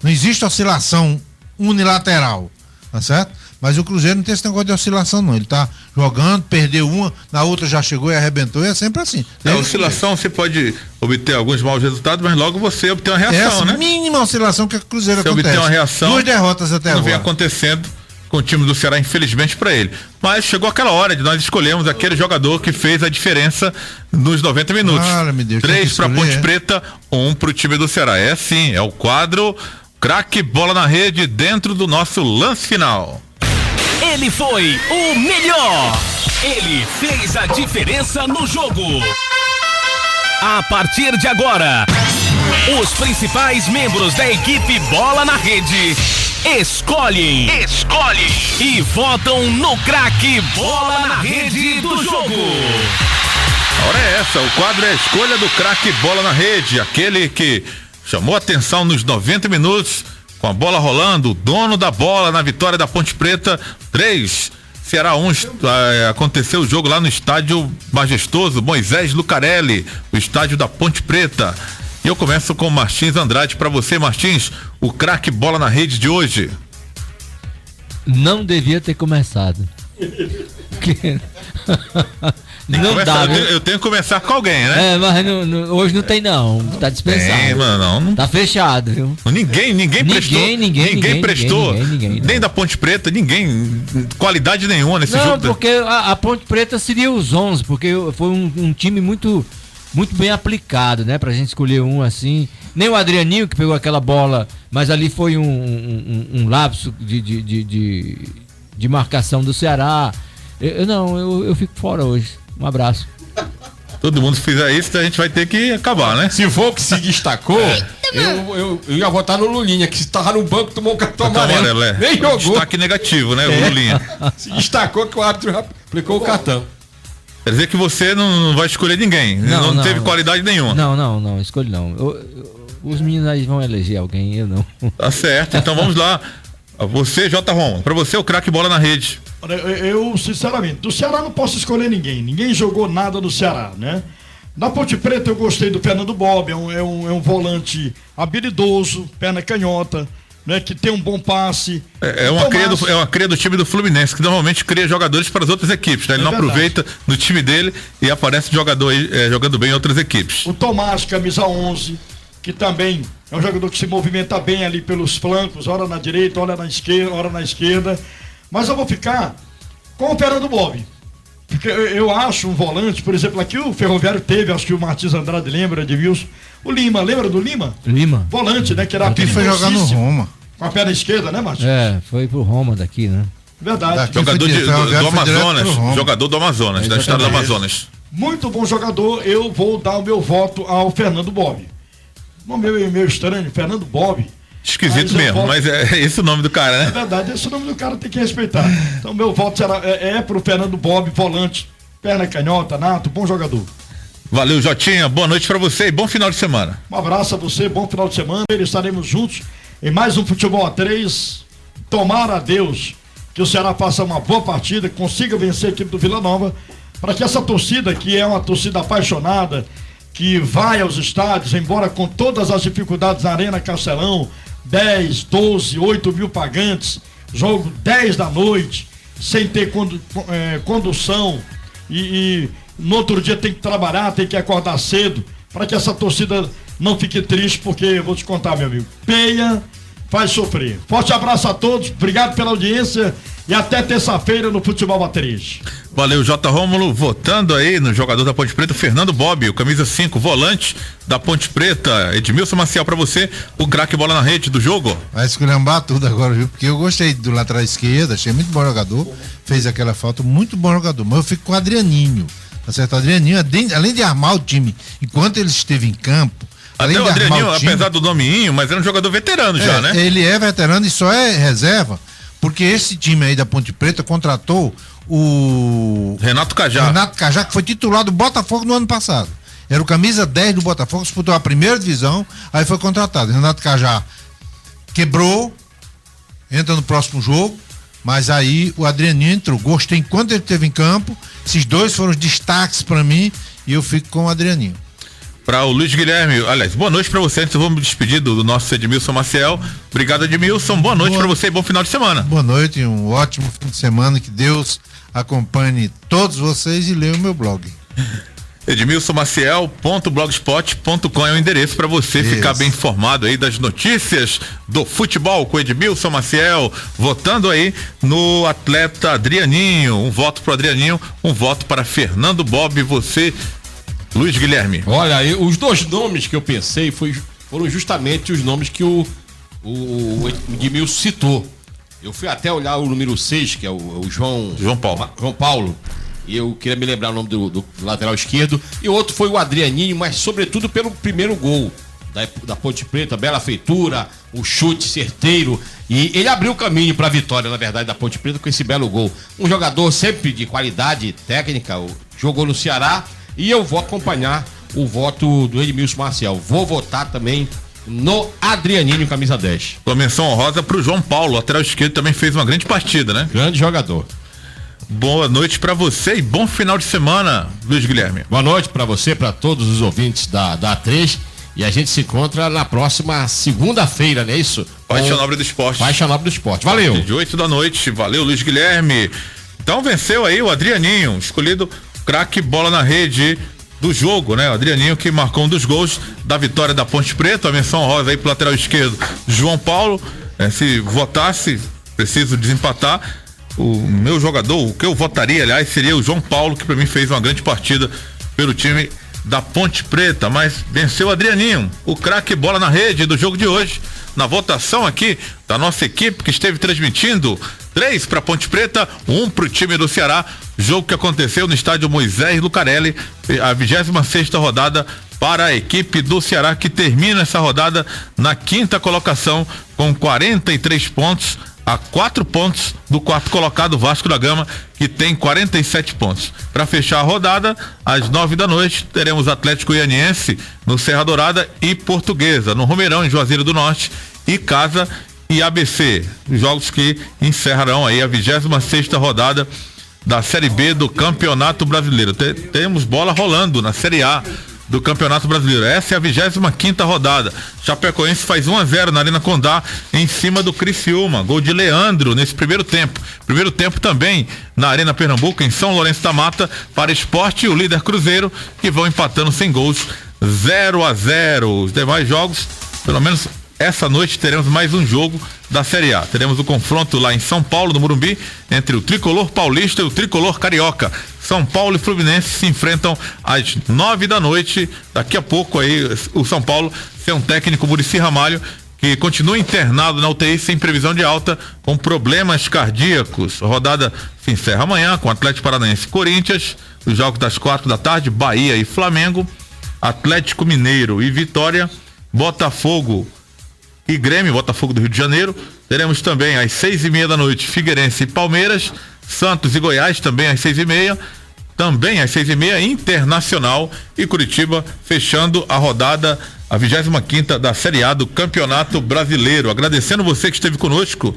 [SPEAKER 5] não existe oscilação unilateral, tá certo? Mas o Cruzeiro não tem esse negócio de oscilação, não. Ele tá jogando, perdeu uma, na outra já chegou e arrebentou, e é sempre assim.
[SPEAKER 6] A oscilação, você pode obter alguns maus resultados, mas logo você obtém uma reação, né?
[SPEAKER 5] Mínima oscilação que o Cruzeiro
[SPEAKER 6] você
[SPEAKER 5] acontece.
[SPEAKER 6] obtém uma reação.
[SPEAKER 5] 2 derrotas até agora.
[SPEAKER 6] Não vem acontecendo com o time do Ceará, infelizmente para ele. Mas chegou aquela hora de nós escolhermos aquele jogador que fez a diferença nos 90 minutos. 3 para Ponte Preta, 1 para o time do Ceará. É assim, é o quadro Craque Bola na Rede dentro do nosso lance final.
[SPEAKER 1] Ele foi o melhor. Ele fez a diferença no jogo. A partir de agora, os principais membros da equipe Bola na Rede escolhem e votam no craque Bola na Rede do jogo.
[SPEAKER 6] A hora é essa, o quadro é a escolha do craque Bola na Rede, aquele que chamou atenção nos 90 minutos, com a bola rolando, o dono da bola na vitória da Ponte Preta. 3, Ceará 1, aconteceu o jogo lá no estádio majestoso Moisés Lucarelli, o estádio da Ponte Preta. E eu começo com o Martins Andrade. Para você, Martins, o craque Bola na Rede de hoje.
[SPEAKER 7] Não devia ter começado. Não dá,
[SPEAKER 6] eu tenho que começar com alguém, né?
[SPEAKER 7] Mas hoje não tem, não. Tá dispensado.
[SPEAKER 6] Não.
[SPEAKER 7] Tá fechado, viu?
[SPEAKER 6] Ninguém prestou. Ninguém prestou.
[SPEAKER 7] Ninguém,
[SPEAKER 6] nem da Ponte Preta, ninguém. Qualidade nenhuma nesse jogo.
[SPEAKER 7] Não, porque a Ponte Preta seria os 11, porque foi um time muito bem aplicado, né? Pra gente escolher um assim. Nem o Adrianinho que pegou aquela bola, mas ali foi um lapso de marcação do Ceará. Eu fico fora hoje. Um abraço.
[SPEAKER 6] Todo mundo fizer isso, a gente vai ter que acabar, né?
[SPEAKER 2] Se for o que se destacou, eu ia votar no Lulinha, que estava no banco, tomou um cartão amarelo. Nem jogou.
[SPEAKER 6] Destaque negativo, né, o Lulinha?
[SPEAKER 2] Se destacou que o árbitro já aplicou o cartão.
[SPEAKER 6] Quer dizer que você não vai escolher ninguém, não teve qualidade nenhuma.
[SPEAKER 7] Não, escolho não. Os meninos aí vão eleger alguém, eu não.
[SPEAKER 6] Tá certo, então vamos lá. Você, J. Roma, pra você o craque bola na rede.
[SPEAKER 3] Eu, sinceramente, do Ceará não posso escolher ninguém jogou nada no Ceará, né? Na Ponte Preta eu gostei do Fernando Bob, é um volante habilidoso, perna canhota, né, que tem um bom passe.
[SPEAKER 6] É uma cria do time do Fluminense, que normalmente cria jogadores para as outras equipes, né? Ele não aproveita no time dele e aparece jogador aí, jogando bem em outras equipes.
[SPEAKER 3] O Tomás, camisa 11, que também é um jogador que se movimenta bem ali pelos flancos, ora na direita, ora na esquerda. Mas eu vou ficar com o Fernando Bob. Porque eu acho um volante, por exemplo, aqui o Ferroviário teve, acho que o Martins Andrade lembra, Edmilson. O Lima, lembra do Lima?
[SPEAKER 7] Lima.
[SPEAKER 3] Volante, né? Que era
[SPEAKER 5] Aqui foi jogar no Roma.
[SPEAKER 3] Com a perna esquerda, né, Martins?
[SPEAKER 7] Foi pro Roma daqui, né?
[SPEAKER 3] Verdade.
[SPEAKER 5] Daqui
[SPEAKER 6] Jogador do Amazonas, jogador do Amazonas, da história do Amazonas.
[SPEAKER 3] Muito bom jogador, eu vou dar o meu voto ao Fernando Bob. O nome é meio estranho, Fernando Bob.
[SPEAKER 6] Esquisito mesmo, mas é esse o nome do cara, né?
[SPEAKER 3] É verdade, esse nome do cara tem que respeitar. Então meu voto será pro Fernando Bob, volante, perna canhota, nato, bom jogador.
[SPEAKER 6] Valeu, Jotinha, boa noite pra você e bom final de semana.
[SPEAKER 3] Um abraço a você, bom final de semana. Estaremos juntos em mais um Futebol A3. Tomara a Deus que o Ceará faça uma boa partida, consiga vencer a equipe do Vila Nova, para que essa torcida, que é uma torcida apaixonada, que vai aos estádios, embora com todas as dificuldades na Arena Castelão, 10, 12, 8 mil pagantes, jogo 10 da noite, sem ter condução e no outro dia tem que trabalhar, tem que acordar cedo, para que essa torcida não fique triste, porque eu vou te contar, meu amigo, peia faz sofrer. Forte abraço a todos, obrigado pela audiência e até terça-feira no Futebol A3.
[SPEAKER 6] Valeu, J. Rômulo, votando aí no jogador da Ponte Preta, Fernando Bob, o camisa 5, volante da Ponte Preta. Edmilson Maciel, pra você, o craque bola na rede do jogo.
[SPEAKER 5] Vai esculhambar tudo agora, viu? Porque eu gostei do lateral esquerdo, achei muito bom jogador, fez aquela falta, muito bom jogador, mas eu fico com o Adrianinho, tá certo? O Adrianinho, além de armar o time, enquanto ele esteve em campo,
[SPEAKER 6] até o Adrianinho, apesar do nominho, mas era um jogador veterano já, né?
[SPEAKER 5] Ele é veterano e só é reserva, porque esse time aí da Ponte Preta contratou o
[SPEAKER 6] Renato Cajá,
[SPEAKER 5] que foi titular do Botafogo no ano passado. Era o camisa 10 do Botafogo, disputou a primeira divisão, aí foi contratado. Renato Cajá quebrou, entra no próximo jogo, mas aí o Adrianinho entrou. Gostei enquanto ele esteve em campo. Esses dois foram os destaques para mim e eu fico com o Adrianinho.
[SPEAKER 6] Para o Luiz Guilherme, aliás, boa noite para você. Antes eu vou me despedir do nosso Edmilson Maciel. Obrigado, Edmilson. Boa noite para você e bom final de semana.
[SPEAKER 5] Boa noite e um ótimo fim de semana. Que Deus acompanhe todos vocês e leia o meu blog.
[SPEAKER 6] edmilsonmaciel.blogspot.com é o endereço para você ficar bem informado aí das notícias do futebol com Edmilson Maciel, votando aí no atleta Adrianinho. Um voto para Adrianinho, um voto para Fernando Bob. Você, Luiz Guilherme.
[SPEAKER 2] Olha, os dois nomes que eu pensei foram justamente os nomes que o Edmilson citou. Eu fui até olhar o número 6, que é o João Paulo. E eu queria me lembrar o nome do lateral esquerdo. E o outro foi o Adrianinho, mas sobretudo pelo primeiro gol da Ponte Preta, bela feitura, o chute certeiro. E ele abriu o caminho para a vitória, na verdade, da Ponte Preta com esse belo gol. Um jogador sempre de qualidade técnica, jogou no Ceará. E eu vou acompanhar o voto do Edmilson Maciel. Vou votar também no Adrianinho, camisa 10.
[SPEAKER 6] Uma menção honrosa pro João Paulo, lateral esquerdo, também fez uma grande partida, né?
[SPEAKER 2] Grande jogador.
[SPEAKER 6] Boa noite pra você e bom final de semana, Luiz Guilherme.
[SPEAKER 2] Boa noite pra você, pra todos os ouvintes da A3. E a gente se encontra na próxima segunda-feira, não é isso?
[SPEAKER 6] Faixa Nobre do Esporte.
[SPEAKER 2] Faixa Nobre do Esporte. Valeu.
[SPEAKER 6] De 8 da noite. Valeu, Luiz Guilherme. Então venceu aí o Adrianinho, escolhido craque bola na rede do jogo, né? O Adrianinho que marcou um dos gols da vitória da Ponte Preta. A menção rosa aí pro lateral esquerdo, João Paulo. Se votasse, preciso desempatar. O meu jogador, o que eu votaria, aliás, seria o João Paulo, que para mim fez uma grande partida pelo time da Ponte Preta, mas venceu o Adrianinho, o craque bola na rede do jogo de hoje. Na votação aqui da nossa equipe que esteve transmitindo, 3 para Ponte Preta, 1 para o time do Ceará. Jogo que aconteceu no estádio Moisés Lucarelli, a 26ª rodada para a equipe do Ceará, que termina essa rodada na 5ª colocação com 43 pontos. a 4 pontos do quarto colocado Vasco da Gama, que tem 47 pontos. Para fechar a rodada, às 9 da noite, teremos Atlético Goianiense no Serra Dourada e Portuguesa no Romeirão, em Juazeiro do Norte, e Casa e ABC, jogos que encerrarão aí a 26ª rodada da Série B do Campeonato Brasileiro. Temos bola rolando na Série A do Campeonato Brasileiro. Essa é a 25ª rodada. Chapecoense faz 1-0 na Arena Condá em cima do Criciúma. Gol de Leandro nesse primeiro tempo. Primeiro tempo também na Arena Pernambuco, em São Lourenço da Mata, para Sport e o líder Cruzeiro, que vão empatando sem gols, 0-0. Os demais jogos, pelo menos essa noite, teremos mais um jogo da Série A. Teremos o confronto lá em São Paulo, no Morumbi, entre o Tricolor Paulista e o Tricolor Carioca. São Paulo e Fluminense se enfrentam às 9 da noite. Daqui a pouco aí o São Paulo tem um técnico, Muricy Ramalho, que continua internado na UTI sem previsão de alta, com problemas cardíacos. A rodada se encerra amanhã com Atlético Paranaense e Corinthians, os jogos das 4 da tarde, Bahia e Flamengo, Atlético Mineiro e Vitória, Botafogo e Grêmio, Botafogo do Rio de Janeiro. Teremos também às 6:30 da noite Figueirense e Palmeiras, Santos e Goiás também às 6:30, também às 6:30 Internacional e Curitiba, fechando a rodada, a 25ª da Série A do Campeonato Brasileiro. Agradecendo você que esteve conosco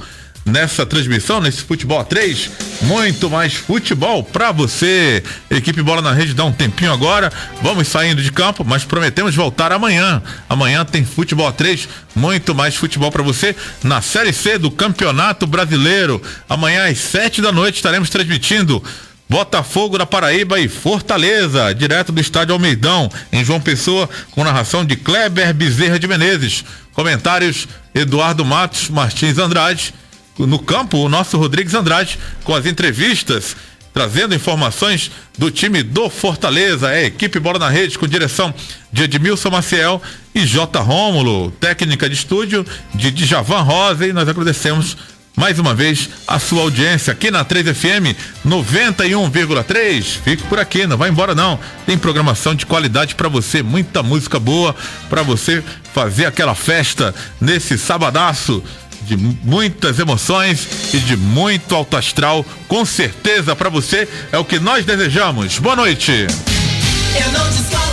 [SPEAKER 6] nessa transmissão, nesse Futebol a 3, muito mais futebol pra você. Equipe Bola na Rede dá um tempinho agora, vamos saindo de campo, mas prometemos voltar amanhã. Amanhã tem Futebol a 3, muito mais futebol pra você na Série C do Campeonato Brasileiro. Amanhã às 7 da noite estaremos transmitindo Botafogo da Paraíba e Fortaleza, direto do estádio Almeidão, em João Pessoa, com narração de Kleber Bezerra de Menezes. Comentários Eduardo Matos Martins Andrade. No campo, o nosso Rodrigues Andrade, com as entrevistas, trazendo informações do time do Fortaleza. É a equipe Bola na Rede, com direção de Edmilson Maciel e J. Rômulo, técnica de estúdio de Djavan Rosa. E nós agradecemos mais uma vez a sua audiência aqui na 3FM 91,3. Fique por aqui, não vai embora não. Tem programação de qualidade para você, muita música boa para você fazer aquela festa nesse sabadaço de muitas emoções e de muito alto astral, com certeza para você é o que nós desejamos. Boa noite.
[SPEAKER 8] Eu não discordo.